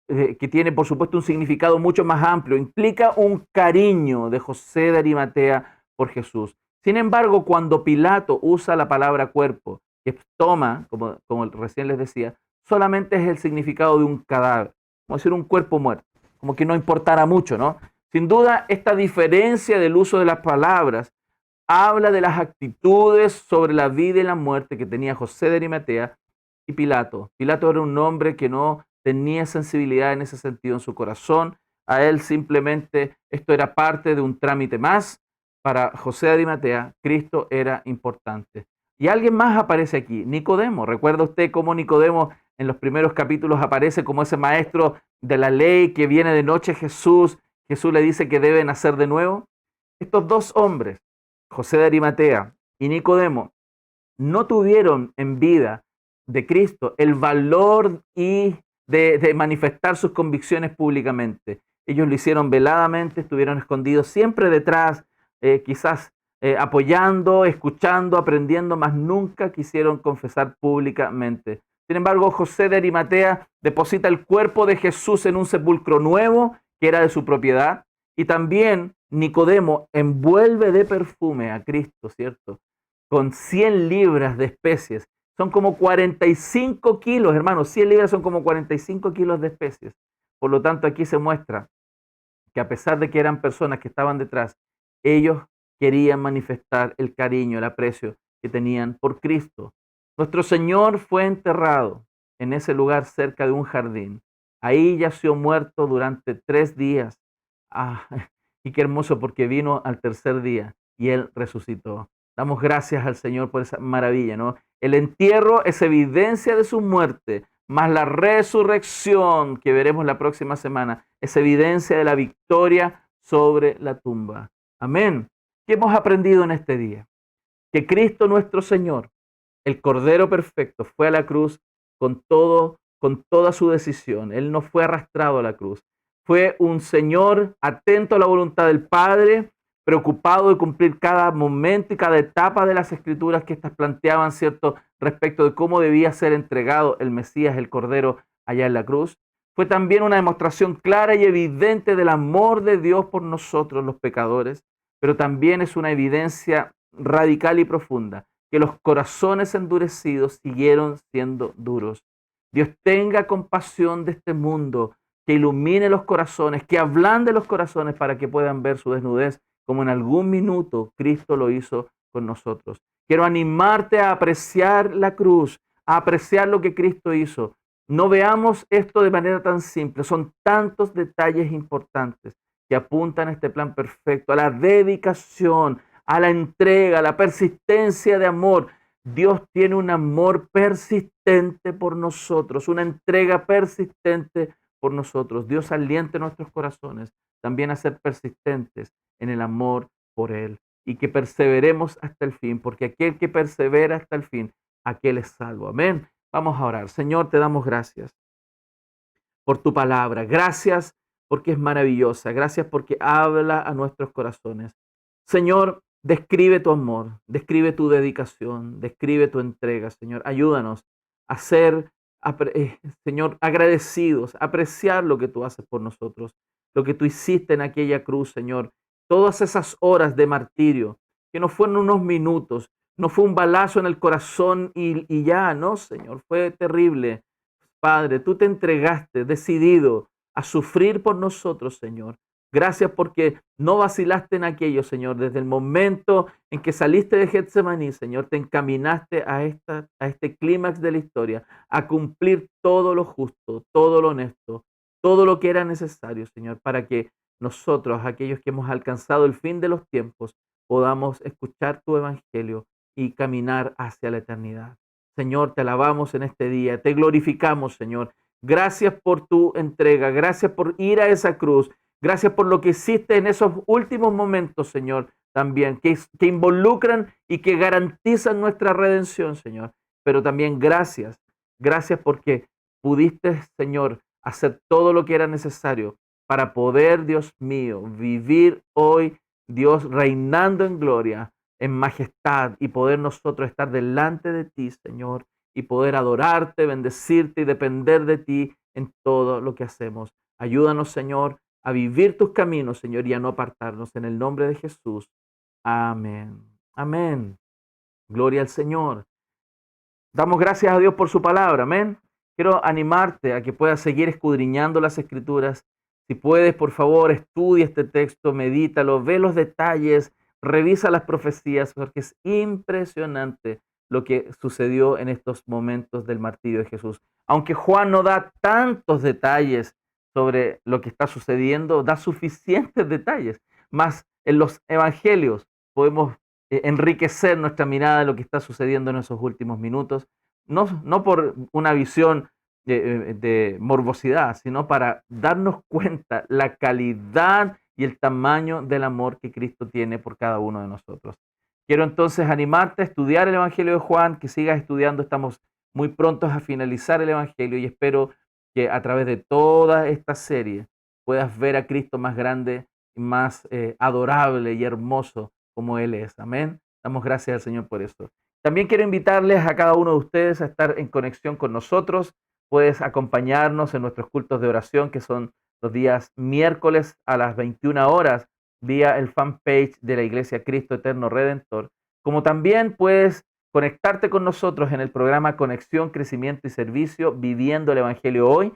que tiene por supuesto un significado mucho más amplio, implica un cariño de José de Arimatea por Jesús. Sin embargo, cuando Pilato usa la palabra cuerpo, que toma, como recién les decía, solamente es el significado de un cadáver, como decir un cuerpo muerto, como que no importara mucho, ¿no? Sin duda, esta diferencia del uso de las palabras habla de las actitudes sobre la vida y la muerte que tenía José de Arimatea y Pilato. Pilato era un hombre que no tenía sensibilidad en ese sentido en su corazón. A él simplemente esto era parte de un trámite más. Para José de Arimatea, Cristo era importante. Y alguien más aparece aquí, Nicodemo. ¿Recuerda usted cómo Nicodemo en los primeros capítulos aparece como ese maestro de la ley que viene de noche a Jesús? Jesús le dice que debe nacer de nuevo. Estos dos hombres, José de Arimatea y Nicodemo, no tuvieron en vida de Cristo el valor y de manifestar sus convicciones públicamente. Ellos lo hicieron veladamente, estuvieron escondidos siempre detrás, quizás apoyando, escuchando, aprendiendo, mas nunca quisieron confesar públicamente. Sin embargo, José de Arimatea deposita el cuerpo de Jesús en un sepulcro nuevo que era de su propiedad, y también Nicodemo envuelve de perfume a Cristo, ¿cierto? Con 100 libras de especies. Son como 45 kilos, hermanos. 100 libras son como 45 kilos de especies. Por lo tanto, aquí se muestra que a pesar de que eran personas que estaban detrás, ellos querían manifestar el cariño, el aprecio que tenían por Cristo. Nuestro Señor fue enterrado en ese lugar cerca de un jardín. Ahí yació muerto durante 3 días. Ah, y qué hermoso, porque vino al tercer día y Él resucitó. Damos gracias al Señor por esa maravilla, ¿no? El entierro es evidencia de su muerte, más la resurrección que veremos la próxima semana es evidencia de la victoria sobre la tumba. Amén. ¿Qué hemos aprendido en este día? Que Cristo nuestro Señor, el Cordero perfecto, fue a la cruz con toda su decisión. Él no fue arrastrado a la cruz. Fue un Señor atento a la voluntad del Padre, preocupado de cumplir cada momento y cada etapa de las Escrituras que éstas planteaban, ¿cierto?, respecto de cómo debía ser entregado el Mesías, el Cordero, allá en la cruz. Fue también una demostración clara y evidente del amor de Dios por nosotros, los pecadores, pero también es una evidencia radical y profunda, que los corazones endurecidos siguieron siendo duros. Dios tenga compasión de este mundo, que ilumine los corazones, que ablande los corazones para que puedan ver su desnudez, como en algún minuto Cristo lo hizo con nosotros. Quiero animarte a apreciar la cruz, a apreciar lo que Cristo hizo. No veamos esto de manera tan simple. Son tantos detalles importantes que apuntan a este plan perfecto, a la dedicación, a la entrega, a la persistencia de amor. Dios tiene un amor persistente por nosotros, una entrega persistente por nosotros. Dios aliente nuestros corazones también a ser persistentes en el amor por Él y que perseveremos hasta el fin, porque aquel que persevera hasta el fin, aquel es salvo. Amén. Vamos a orar. Señor, te damos gracias por tu palabra. Gracias porque es maravillosa. Gracias porque habla a nuestros corazones. Señor, describe tu amor, describe tu dedicación, describe tu entrega, Señor. Ayúdanos a ser Señor, agradecidos, apreciar lo que tú haces por nosotros, lo que tú hiciste en aquella cruz, Señor. Todas esas horas de martirio, que no fueron unos minutos, no fue un balazo en el corazón y ya, no, Señor, fue terrible. Padre, tú te entregaste decidido a sufrir por nosotros, Señor. Gracias porque no vacilaste en aquello, Señor. Desde el momento en que saliste de Getsemaní, Señor, te encaminaste a este clímax de la historia, a cumplir todo lo justo, todo lo honesto, todo lo que era necesario, Señor, para que nosotros, aquellos que hemos alcanzado el fin de los tiempos, podamos escuchar tu evangelio y caminar hacia la eternidad. Señor, te alabamos en este día, te glorificamos, Señor. Gracias por tu entrega, gracias por ir a esa cruz, gracias por lo que hiciste en esos últimos momentos, Señor, también, que involucran y que garantizan nuestra redención, Señor. Pero también gracias porque pudiste, Señor, hacer todo lo que era necesario para poder, Dios mío, vivir hoy, Dios, reinando en gloria, en majestad, y poder nosotros estar delante de ti, Señor, y poder adorarte, bendecirte y depender de ti en todo lo que hacemos. Ayúdanos, Señor, a vivir tus caminos, Señor, y a no apartarnos. En el nombre de Jesús. Amén. Amén. Gloria al Señor. Damos gracias a Dios por su palabra. Amén. Quiero animarte a que puedas seguir escudriñando las Escrituras. Si puedes, por favor, estudia este texto, medítalo, ve los detalles, revisa las profecías, porque es impresionante lo que sucedió en estos momentos del martirio de Jesús. Aunque Juan no da tantos detalles sobre lo que está sucediendo, da suficientes detalles. Más en los evangelios podemos enriquecer nuestra mirada de lo que está sucediendo en esos últimos minutos, no por una visión de morbosidad, sino para darnos cuenta la calidad y el tamaño del amor que Cristo tiene por cada uno de nosotros. Quiero entonces animarte a estudiar el Evangelio de Juan, que sigas estudiando. Estamos muy prontos a finalizar el Evangelio y espero que a través de toda esta serie puedas ver a Cristo más grande y más adorable y hermoso como Él es. Amén. Damos gracias al Señor por esto. También quiero invitarles a cada uno de ustedes a estar en conexión con nosotros. Puedes acompañarnos en nuestros cultos de oración, que son los días miércoles a las 21 horas, vía el fanpage de la Iglesia Cristo Eterno Redentor. Como también puedes conectarte con nosotros en el programa Conexión, Crecimiento y Servicio, Viviendo el Evangelio Hoy,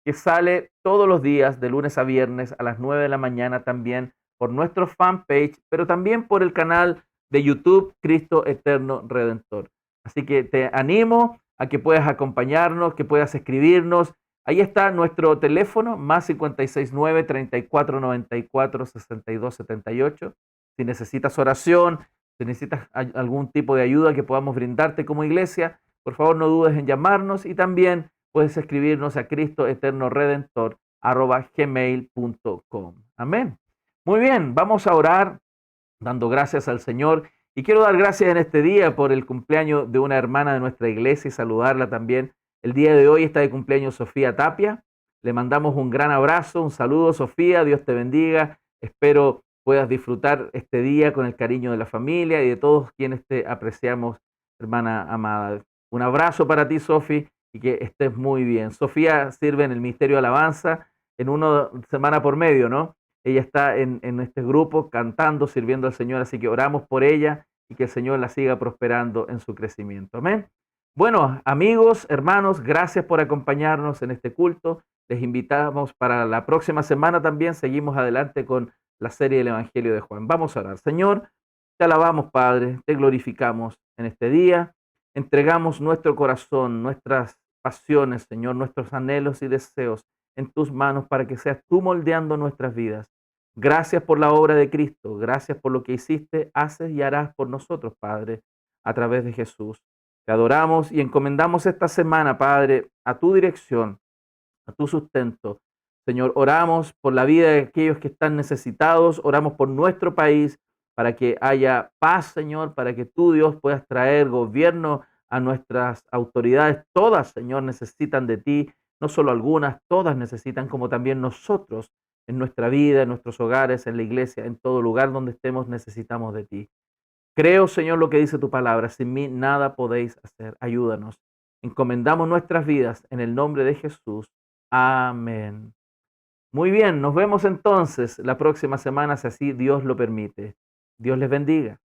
que sale todos los días de lunes a viernes a las 9 de la mañana también por nuestro fanpage, pero también por el canal de YouTube Cristo Eterno Redentor. Así que te animo a que puedas acompañarnos, que puedas escribirnos. Ahí está nuestro teléfono, más 569-3494-6278. Si necesitas oración, si necesitas algún tipo de ayuda que podamos brindarte como iglesia, por favor no dudes en llamarnos, y también puedes escribirnos a cristoeternoredentor@gmail.com. Amén. Muy bien, vamos a orar dando gracias al Señor. Y quiero dar gracias en este día por el cumpleaños de una hermana de nuestra iglesia y saludarla también. El día de hoy está de cumpleaños Sofía Tapia. Le mandamos un gran abrazo, un saludo, Sofía. Dios te bendiga. Espero puedas disfrutar este día con el cariño de la familia y de todos quienes te apreciamos, hermana amada. Un abrazo para ti, Sofía, y que estés muy bien. Sofía sirve en el Ministerio de Alabanza en una semana por medio, ¿no? Ella está en este grupo cantando, sirviendo al Señor, así que oramos por ella y que el Señor la siga prosperando en su crecimiento. Amén. Bueno, amigos, hermanos, gracias por acompañarnos en este culto. Les invitamos para la próxima semana también. Seguimos adelante con la serie del Evangelio de Juan. Vamos a orar. Señor, te alabamos, Padre, te glorificamos en este día. Entregamos nuestro corazón, nuestras pasiones, Señor, nuestros anhelos y deseos en tus manos para que seas tú moldeando nuestras vidas. Gracias por la obra de Cristo, gracias por lo que hiciste, haces y harás por nosotros, Padre, a través de Jesús. Te adoramos y encomendamos esta semana, Padre, a tu dirección, a tu sustento. Señor, oramos por la vida de aquellos que están necesitados, oramos por nuestro país, para que haya paz, Señor, para que tú, Dios, puedas traer gobierno a nuestras autoridades. Todas, Señor, necesitan de ti, no solo algunas, todas necesitan, como también nosotros, en nuestra vida, en nuestros hogares, en la iglesia, en todo lugar donde estemos, necesitamos de ti. Creo, Señor, lo que dice tu palabra. Sin mí nada podéis hacer. Ayúdanos. Encomendamos nuestras vidas en el nombre de Jesús. Amén. Muy bien, nos vemos entonces la próxima semana, si así Dios lo permite. Dios les bendiga.